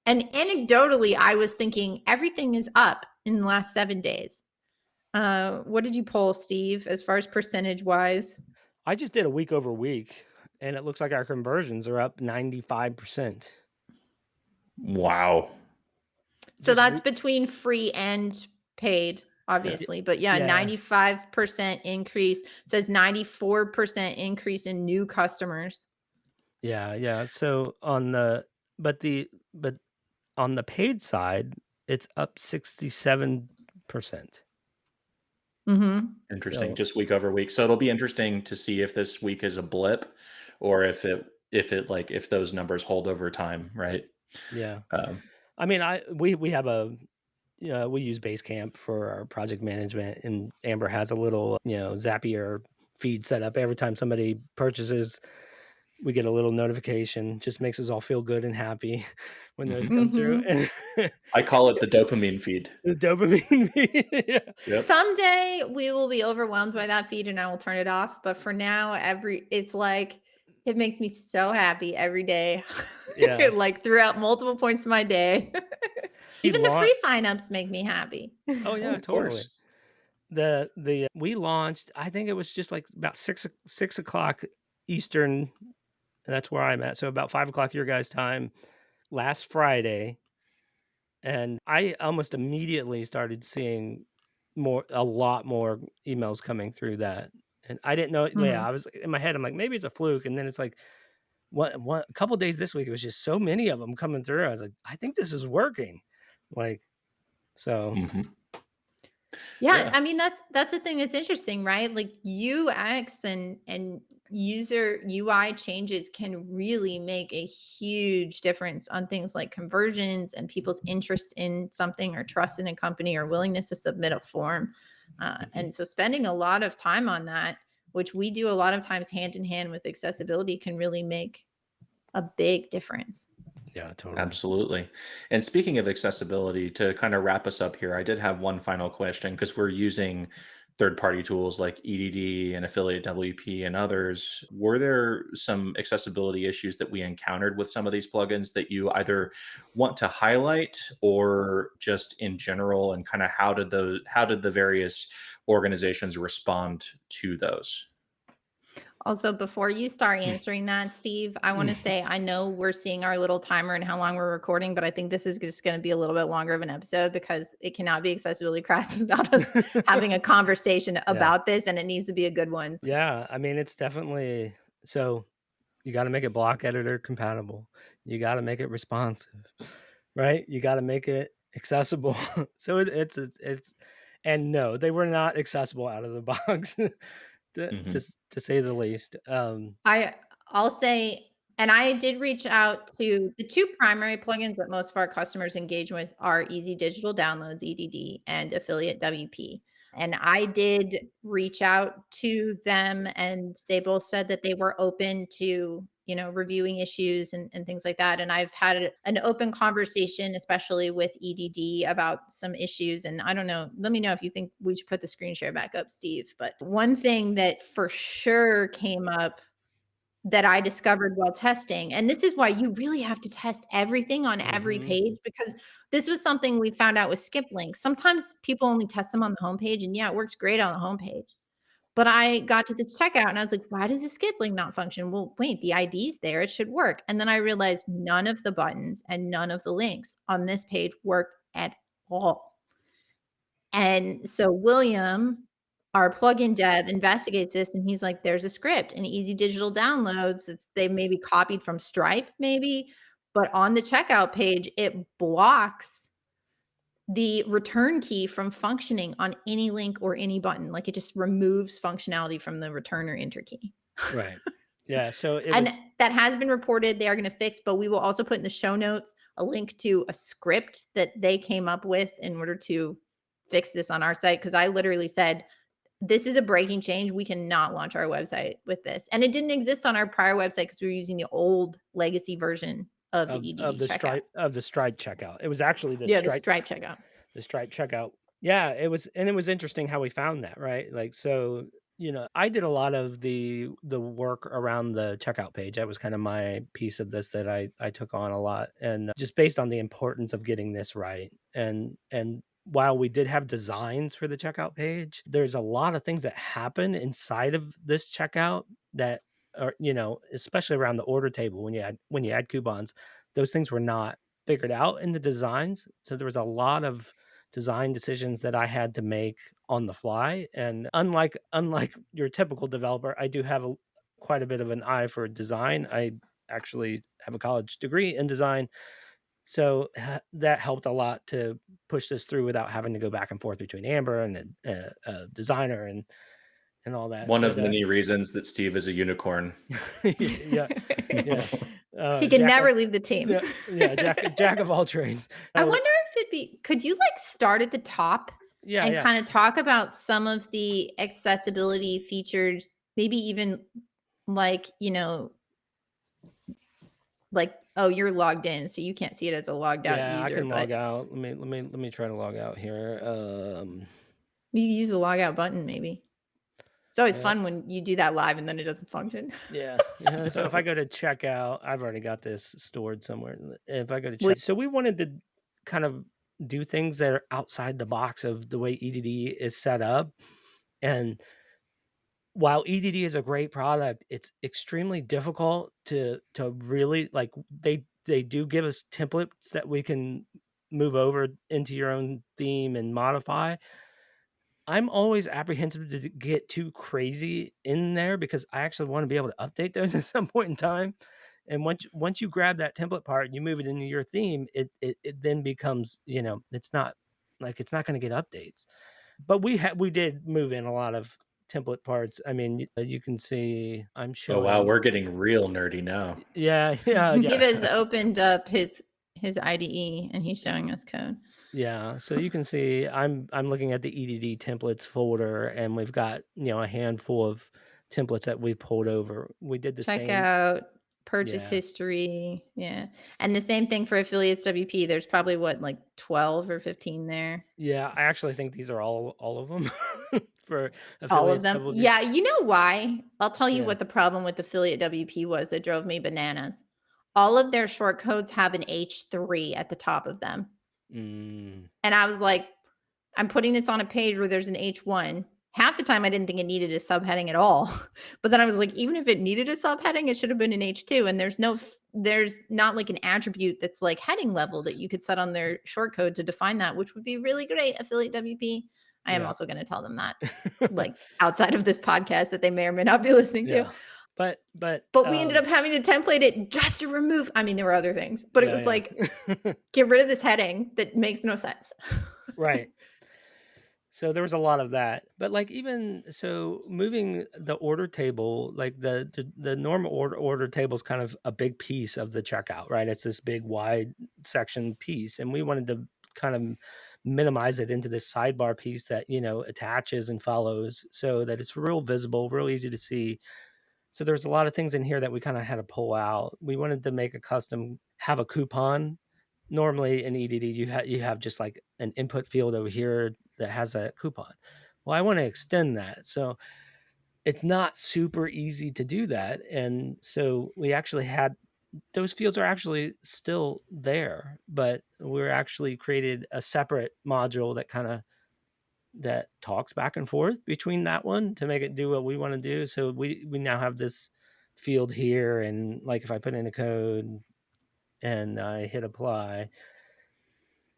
And anecdotally, I was thinking everything is up in the last 7 days. What did you pull, Steve, as far as percentage wise? I just did a week over week, and it looks like our conversions are up 95%. Wow. So Just that's week. between free and paid, Yeah. obviously. But yeah, Yeah. 95% increase. Says 94% increase in new customers. Yeah, yeah. So but on the paid side, it's up 67%. Mm-hmm. Interesting. So, Just week over week. So it'll be interesting to see if this week is a blip or if it like if those numbers hold over time, right? yeah. Um, I mean, we have a we use Basecamp for our project management, and Amber has a little, Zapier feed set up. Every time somebody purchases, we get a little notification. Just makes us all feel good and happy when those mhm. come through. Mm-hmm. And I call it the dopamine feed. the dopamine feed. Yeah. Yep. Someday we will be overwhelmed by that feed and I will turn it off. But for now, it's like it makes me so happy every day. Yeah. Like throughout multiple points of my day. We Even the launched. free signups make me happy. Oh Oh, yeah, of totally. course. The we launched. I think it was just like about 6 o'clock Eastern, and that's where I'm at. So about 5 o'clock your guys' time last Friday, and I almost immediately started seeing a lot more emails coming through that, and I didn't know. Yeah, Mhm. I was in my head. I'm like, maybe it's a fluke, and then it's like, what? A couple days this week, it was just so many of them coming through. I was like, I think this is working, like so. Hmm. Yeah, Yeah. I mean that's the thing that's interesting, right? Like UX and user UI changes can really make a huge difference on things like conversions and people's interest in something or trust in a company or willingness to submit a form. Hmm. And so spending a lot of time on that, which we do a lot of times hand in hand with accessibility, can really make a big difference. Yeah, totally. Absolutely. And speaking of accessibility, to kind of wrap us up here, I did have one final question because we're using third-party tools like EDD and Affiliate WP and others. Were there some accessibility issues that we encountered with some of these plugins that you either want to highlight or just in general, and kind of how did the various organizations respond to those? Also, before you start answering that, Steve, I want to say I know we're seeing our little timer and how long we're recording, but I think this is just going to be a little bit longer of an episode because it cannot be accessibility class without us having a conversation Yeah. about this, and it needs to be a good one. Yeah, I mean, it's definitely so you gotta make it block editor compatible. You gotta make it responsive, right? You gotta make it accessible. So it's and no, they were not accessible out of the box, Hmm. to say the least. I'll say, and I did reach out to the two primary plugins that most of our customers engage with are Easy Digital Downloads (EDD) and Affiliate WP. And I did reach out to them, and they both said that they were open to reviewing issues and things like that. And I've had an open conversation, especially with EDD, about some issues. And I don't know. Let me know if you think we should put the screen share back up, Steve. But one thing that for sure came up that I discovered while testing. And this is why you really have to test everything on every Mhm. page, because this was something we found out with skip links. Sometimes people only test them on the homepage, and yeah, it works great on the homepage. But I got to the checkout and I was like, why does the skip link not function? Well, wait, the ID's there. It should work. And then I realized none of the buttons and none of the links on this page work at all. And so William, our plugin dev, investigates this and he's like, there's a script in Easy Digital Downloads. They maybe copied from Stripe, maybe, but on the checkout page, it blocks the return key from functioning on any link or any button. Like it just removes functionality from the return or enter key. Right. Yeah, so it And was that has been reported. They are going to fix, but we will also put in the show notes a link to a script that they came up with in order to fix this on our site. Cause I literally said, this is a breaking change. We cannot launch our website with this. And it didn't exist on our prior website because we were using the old legacy version of the EDD checkout. Of the Stripe checkout. It was actually The Stripe checkout. the Stripe checkout. Yeah, it was interesting how we found that, right? Like, so, I did a lot of the work around the checkout page. That was kind of my piece of this that I took on a lot, and just based on the importance of getting this right. And while we did have designs for the checkout page, there's a lot of things that happen inside of this checkout that are, especially around the order table when you add coupons, those things were not figured out in the designs. So there was a lot of design decisions that I had to make on the fly. And unlike your typical developer, I do have quite a bit of an eye for design. I actually have a college degree in design, so that helped a lot to push this through without having to go back and forth between Amber and a designer and all that. One But of many reasons that Steve is a unicorn. yeah, yeah. He can Jack never of, leave the team. Jack of all trades. I wonder if could you like start at the top and kind of talk about some of the accessibility features, maybe even like, like, oh, you're logged in, so you can't see it as a logged out user. Yeah, I can log out. Let me try to log out here. You use the log out button, maybe. It's always fun when you do that live and then it doesn't function. Yeah. So if I go to checkout, I've already got this stored somewhere. If I go to check, so we wanted to kind of do things that are outside the box of the way EDD is set up. And while EDD is a great product, it's extremely difficult to really like. They do give us templates that we can move over into your own theme and modify. I'm always apprehensive to get too crazy in there because I actually want to be able to update those at some point in time. And once you grab that template part and you move it into your theme, it then becomes, it's not going to get updates. But we did move in a lot of template parts. I mean, you can see I'm showing. Oh wow, we're getting real nerdy now. Yeah. Give has opened up his IDE and he's showing us code. Yeah, so you can see I'm looking at the EDD templates folder, and we've got a handful of templates that we pulled over. We did the same checkout, purchase history, and the same thing for affiliates WP. There's probably like 12 or 15 there. Yeah, I actually think these are all of them for affiliates. All of them. Yeah, you know why? I'll tell you what the problem with affiliate WP was that drove me bananas. All of their short codes have an H3 at the top of them. And I was like, I'm putting this on a page where there's an H1. Half the time I didn't think it needed a subheading at all. But then I was like, even if it needed a subheading, it should have been an H2. And there's not like an attribute that's like heading level that you could set on their short code to define that, which would be really great, affiliate WP. I am also going to tell them that, like outside of this podcast that they may or may not be listening to. But we ended up having to template it just to remove. I mean, there were other things, but it was like, get rid of this heading that makes no sense. Right. So there was a lot of that. But like even so moving the order table, like the normal order table is kind of a big piece of the checkout, right? It's this big wide section piece. And we wanted to kind of minimize it into this sidebar piece that, attaches and follows so that it's real visible, real easy to see. So there's a lot of things in here that we kind of had to pull out. We wanted to make have a coupon. Normally in EDD, you have just like an input field over here that has a coupon. Well, I want to extend that. So it's not super easy to do that. And so we actually had those fields are actually still there, but we're actually created a separate module that talks back and forth between that one to make it do what we want to do. So we now have this field here, and like if I put in a code and I hit apply,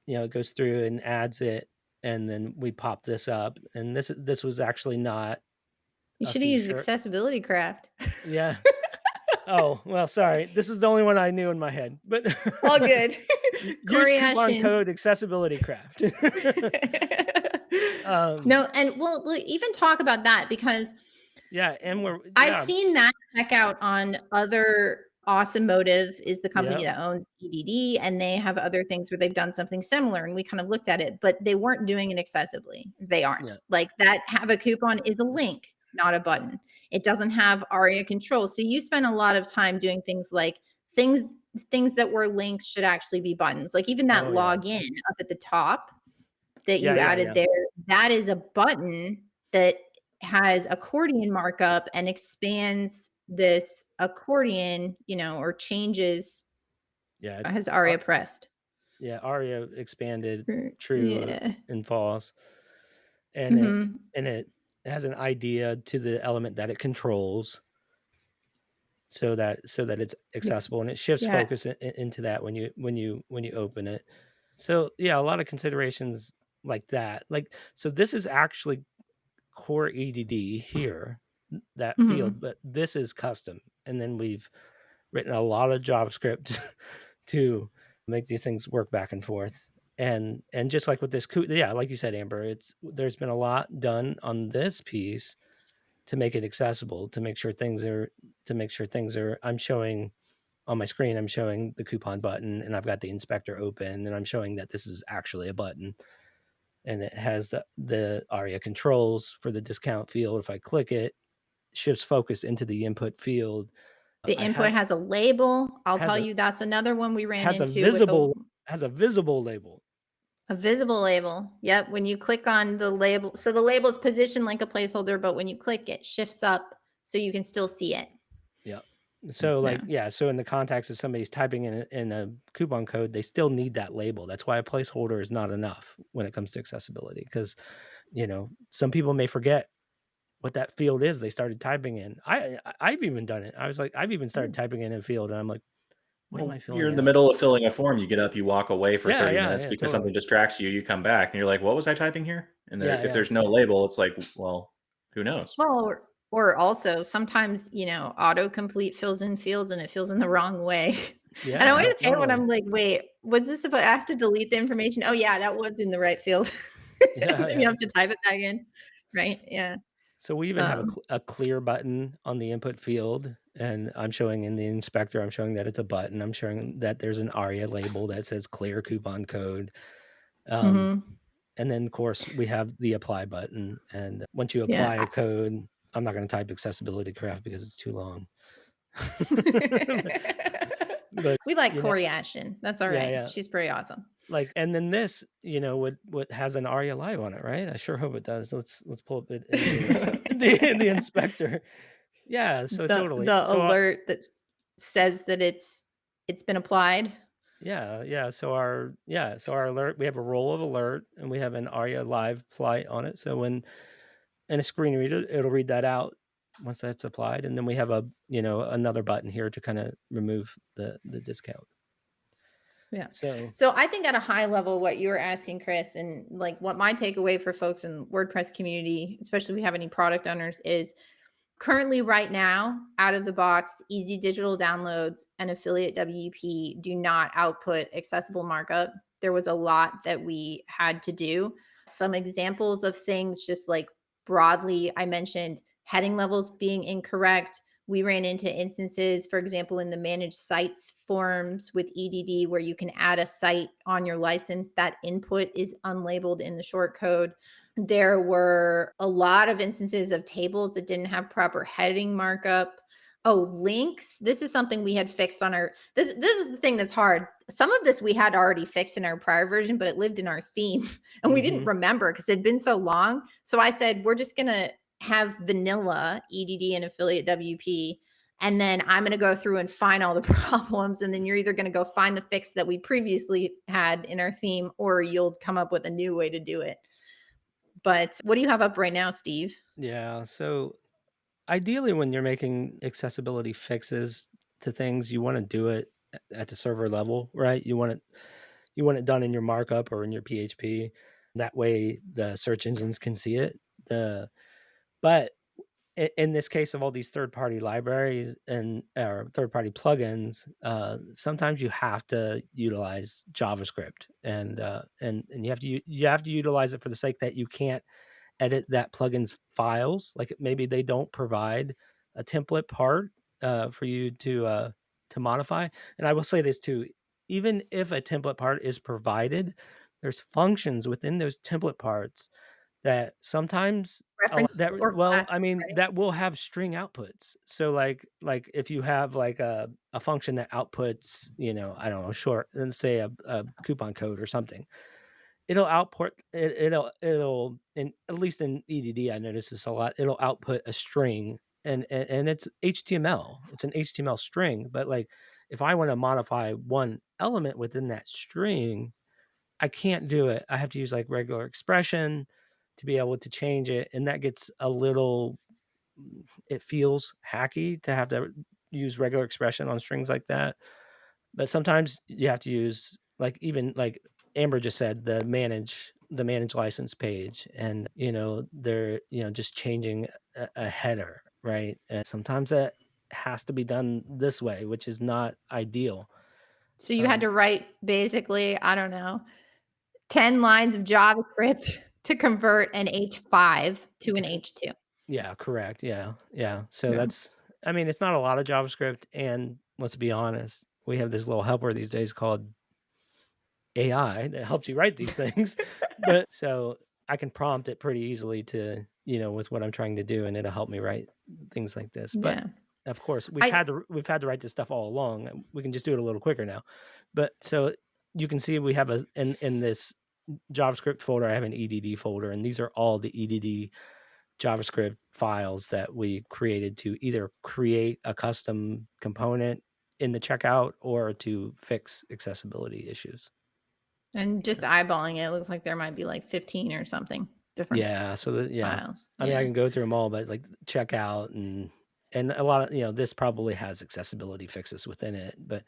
it goes through and adds it, and then we pop this up. And this was actually not. You should have used accessibility craft. Yeah. Oh, well, sorry. This is the only one I knew in my head, but all good. Use coupon code accessibility craft. No, and we'll even talk about that because and I've seen that checkout on other Automotive is the company Yep. that owns EDD, and they have other things where they've done something similar, and we kind of looked at it, but they weren't doing it accessibly. They aren't. Yeah. Like, that have a coupon is a link, not a button. It doesn't have ARIA control. So you spend a lot of time doing things like things things that were links should actually be buttons. Like even that Oh, yeah. login up at the top that Yeah, you yeah, added yeah. there, that is a button that has accordion markup and expands this accordion, or changes Yeah. has Ar ARIA pressed. yeah, ARIA expanded true Yeah. and false, and it Mhm. and it has an idea to the element that it controls so that it's Yeah. accessible, and it shifts Yeah. focus into that when you open it. So, yeah, a lot of considerations like that. Like, so this is actually core EDD here, that field, Mhm. but this is custom, and then we've written a lot of JavaScript to make these things work back and forth. And just like with this yeah, like you said, Amber, there's been a lot done on this piece to make it accessible, to make sure things are I'm showing on my screen, I'm showing the coupon button, and I've got the inspector open, and I'm showing that this is actually a button, and it has the ARIA controls for the discount field. If I click it, shifts focus into the input field. The I input have has a label. I'll has tell a you that's another one we ran has a into with visible has a visible label. a visible label. Yep, when you click on the label, so the label is positioned like a placeholder, but when you click, it shifts up so you can still see it. Yeah. So, like, Yeah. yeah, so in the context of somebody's typing in a coupon code, they still need that label. That's why a placeholder is not enough when it comes to accessibility, because some people may forget what that field is they started typing in. I've even done it. I was like, I've even started typing in a field, and I'm like, what am I Well, you're filling in the out? middle of filling a form, you get up, you walk away for Yeah, 30 yeah, minutes yeah, because something totally. distracts you, you come back and you're like, "What was I typing here?" And Yeah, if yeah, there's no label, it's like, well, who knows? Well, or also sometimes, autocomplete fills in fields and it fills in the wrong way. And I yeah, always hate when totally. I'm like, wait, was this supposed I have to delete the information? Oh yeah, that was in the right field. Yeah, Then you yeah. have to type it back in. Right? Yeah. So we even have a, Um, a clear button on the input field, and I'm showing in the inspector, I'm showing that it's a button. I'm showing that there's an ARIA label that says clear coupon code. Um, mhm. and then, of course, we have the apply button. And once you Yeah. apply a code, I'm not going to type accessibility crap because it's too long. But, We like you know, Corey Ashton. That's all yeah, right. yeah. She's pretty awesome. Like, and then this, what has an ARIA live on it, right? I sure hope it does. Let's pull up it in the the inspector. Yeah, so totally. The So, alert that says that it's been applied. yeah, yeah. So our alert, we have a roll of alert, and we have an ARIA live flight on it. So when in a screen reader, it'll read that out once that's applied, and then we have another button here to kind of remove the discount. Yeah. So So I think at a high level, what you were asking, Chris, and like what my takeaway for folks in WordPress community, especially if we have any product owners, is currently right now, out of the box, easy digital downloads and affiliate WP do not output accessible markup. There was a lot that we had to do. Some examples of things, just like broadly, I mentioned heading levels being incorrect. We ran into instances, for example, in the managed sites forms with EDD, where you can add a site on your license. That input is unlabeled in the short code. There were a lot of instances of tables that didn't have proper heading markup. Oh, links. This is something we had fixed on our this is the thing that's hard. Some of this we had already fixed in our prior version, but it lived in our theme and we didn't mhm. remember because it'd been so long. So I said, we're just gonna have vanilla EDD and affiliate WP. And then I'm going to go through and find all the problems. And then you're either going to go find the fix that we previously had in our theme, or you'll come up with a new way to do it. But what do you have up right now, Steve? Yeah. So ideally, when you're making accessibility fixes to things, you want to do it at the server level, right? You want it done in your markup or in your PHP. That way, the search engines can see it. But in this case of all these third-party libraries and or third-party plugins, sometimes you have to utilize JavaScript, and you have to utilize it for the sake that you can't edit that plugin's files. Like maybe they don't provide a template part for you to modify. And I will say this too, even if a template part is provided, there's functions within those template parts that sometimes Reference or well, class, I mean, right? that will have string outputs. So like if you have like a function that outputs, I don't know, short, let's say a coupon code or something, it'll output it'll in at least in EDD, I notice this a lot. It'll output a string and it's HTML. It's an HTML string, but like if I want to modify one element within that string, I can't do it. I have to use like regular expression to be able to change it, and that gets a little it feels hacky to have to use regular expression on strings like that. But sometimes you have to use like even like Amber just said, the manage license page, and they're just changing a header, right? And sometimes that has to be done this way, which is not ideal. So you had to write basically, I don't know, 10 lines of JavaScript to convert an H5 to an H2. Yeah, correct. Yeah, yeah. So Yeah. I mean, it's not a lot of JavaScript, and let's be honest, we have this little helper these days called AI that helps you write these things. But so I can prompt it pretty easily to, with what I'm trying to do, and it'll help me write things like this. But Yeah. of course, I we've had to write this stuff all along. We can just do it a little quicker now. But so you can see we have in this JavaScript folder, I have an EDD folder, and these are all the EDD JavaScript files that we created to either create a custom component in the checkout or to fix accessibility issues. and just eyeballing it, looks like there might be like 15 or something different Yeah, so yeah. files. I mean, I Yeah. can go through them all, but like checkout and a lot of, this probably has accessibility fixes within it. But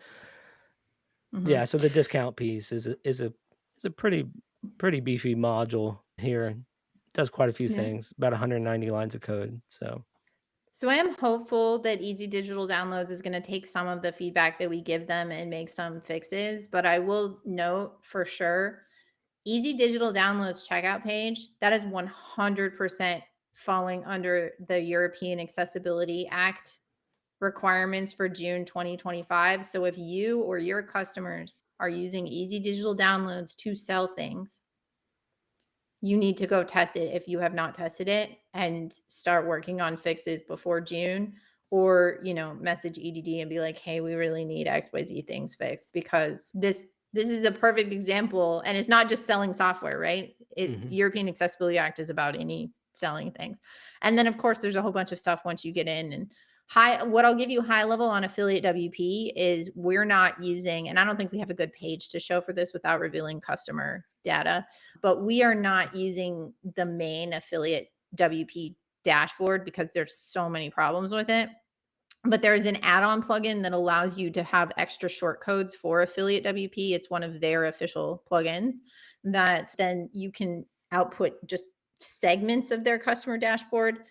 yeah, Mhm. so the discount piece is a pretty beefy module here. It does quite a few Yeah. things, about 190 lines of code. So So I am hopeful that Easy Digital Downloads is going to take some of the feedback that we give them and make some fixes. But I will note for sure, Easy Digital Downloads checkout page, that is 100% falling under the European Accessibility Act requirements for June 2025. So if you or your customers are using Easy Digital Downloads to sell things, you need to go test it if you have not tested it and start working on fixes before June, or message EDD and be like, hey, we really need XYZ things fixed, because this is a perfect example. And it's not just selling software, right? mhm. European Accessibility Act is about any selling things. And then of course there's a whole bunch of stuff once you get in. And what I'll give you high level on affiliate WP is we're not using, and I don't think we have a good page to show for this without revealing customer data, but we are not using the main affiliate WP dashboard because there's so many problems with it. But there is an add-on plugin that allows you to have extra short codes for affiliate WP. It's one of their official plugins that then you can output just segments of their customer dashboard.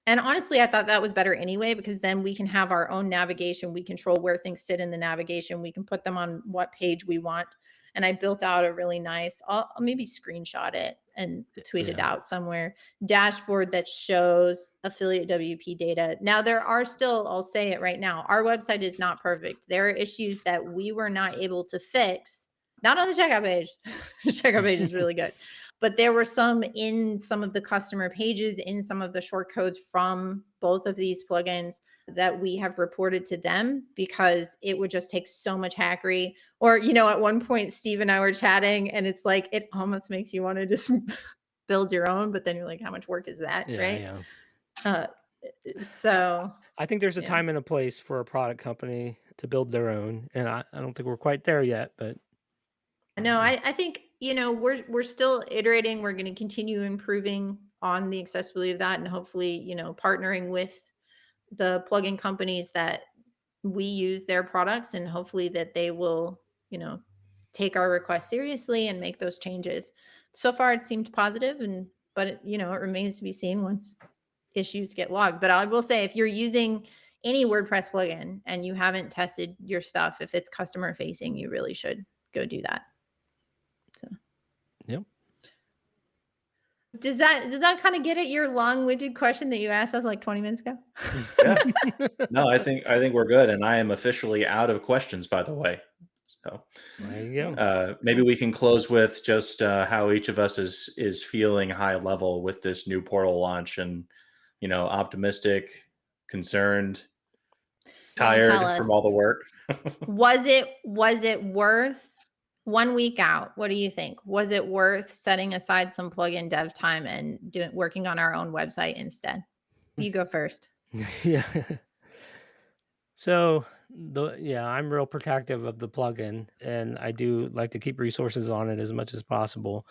And honestly, I thought that was better anyway, because then we can have our own navigation. We control where things sit in the navigation. We can put them on what page we want. And I built out a really nice, I'll maybe screenshot it and tweet it Yeah. out somewhere, dashboard that shows affiliate WP data. Now, there are still, I'll say it right now, our website is not perfect. There are issues that we were not able to fix, not on the checkout page. The checkout page is really good. But there were some in some of the customer pages, in some of the short codes from both of these plugins that we have reported to them, because it would just take so much hackery. Or, at one point, Steve and I were chatting, and it's like, it almost makes you want to just build your own, but then you're like, how much work is that? Yeah, Right. yeah. Uh, so, I think there's a yeah. time and a place for a product company to build their own, and I don't think we're quite there yet, but No, yeah. I think, we're still iterating. We're going to continue improving on the accessibility of that, and hopefully, partnering with the plugin companies that we use their products, and hopefully that they will, take our requests seriously and make those changes. So far it seemed positive, but it remains to be seen once issues get logged. But I will say, if you're using any WordPress plugin and you haven't tested your stuff, if it's customer facing, you really should go do that. So Yep. Does that kind of get at your long-winded question that you asked us like 20 minutes ago? Yeah. No, I think we're good, and I am officially out of questions, by the way. So There you go. maybe we can close with just how each of us is feeling high level with this new portal launch, and optimistic, concerned, Well, tell tired us. from all the work. Was it worth 1 week out? What do you think? Was it worth setting aside some plugin dev time and working on our own website instead? You go first. Yeah. So I'm real protective of the plugin, and I do like to keep resources on it as much as possible.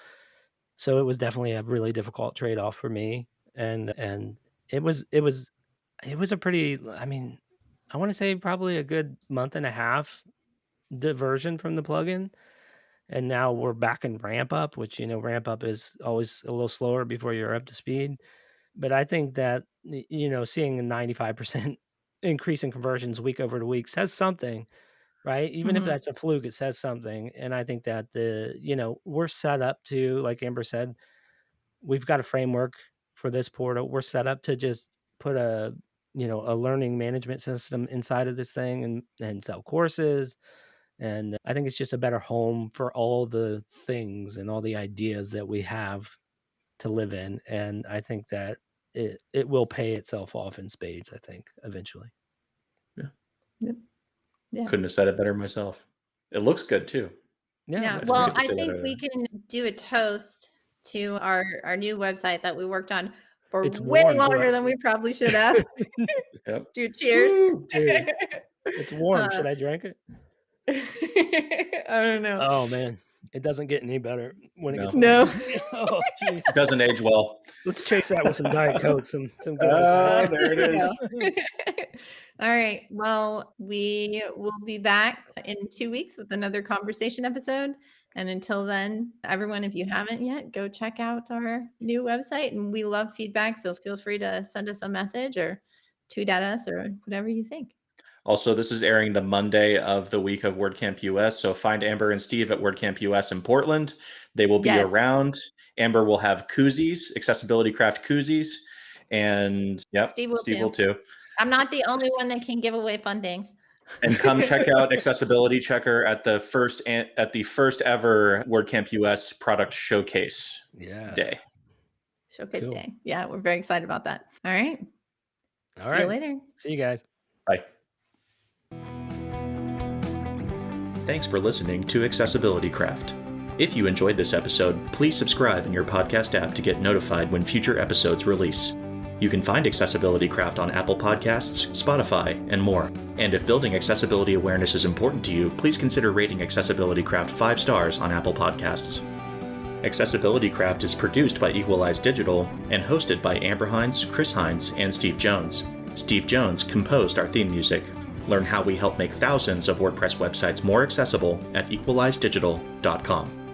So it was definitely a really difficult trade-off for me, and it was a pretty, I mean, I want to say probably a good month and a half diversion from the plugin, and now we're back in ramp up, which ramp up is always a little slower before you're up to speed. But I think that seeing a 95% increase in conversions week over week says something, right? Even if Mhm. that's a fluke, it says something. And I think that we're set up to, like Amber said, we've got a framework for this portal. We're set up to just put a learning management system inside of this thing and sell courses. And I think it's just a better home for all the things and all the ideas that we have to live in. And I think that it will pay itself off in spades, I think, eventually. Yep. Yeah. Couldn't have said it better myself. It looks good too. Yeah. It's Well, great to I see think that. we can do a toast to our new website that we worked on for It's way warm, longer too. than we probably should have. Yep. Do cheers. Woo! Cheers. It's warm. Uh, Should I drink it? I don't know. Oh man, it doesn't get any better when it gets warm. No. Oh jeez. It doesn't age well. Let's chase that with some Diet Coke, some good old Oh, Diet there it is. All right. Well, we will be back in 2 weeks with another conversation episode. And until then, everyone, if you haven't yet, go check out our new website. And we love feedback. So feel free to send us a message or tweet at us or whatever you think. Also, this is airing the Monday of the week of WordCamp US. So find Amber and Steve at WordCamp US in Portland. They will be Yes. around. Amber will have koozies, Accessibility Craft koozies. And yep, Steve Steve will will too. I'm not the only one that can give away fun things. And come check out Accessibility Checker at the first ever WordCamp US product showcase day. Showcase Cool. day. Yeah, we're very excited about that. All right. All See right. you later. See you guys. Bye. Thanks for listening to Accessibility Craft. If you enjoyed this episode, please subscribe in your podcast app to get notified when future episodes release. You can find Accessibility Craft on Apple Podcasts, Spotify, and more. And if building accessibility awareness is important to you, please consider rating Accessibility Craft 5 stars on Apple Podcasts. Accessibility Craft is produced by Equalize Digital and hosted by Amber Hines, Chris Hines, and Steve Jones. Steve Jones composed our theme music. Learn how we help make thousands of WordPress websites more accessible at equalizedigital.com.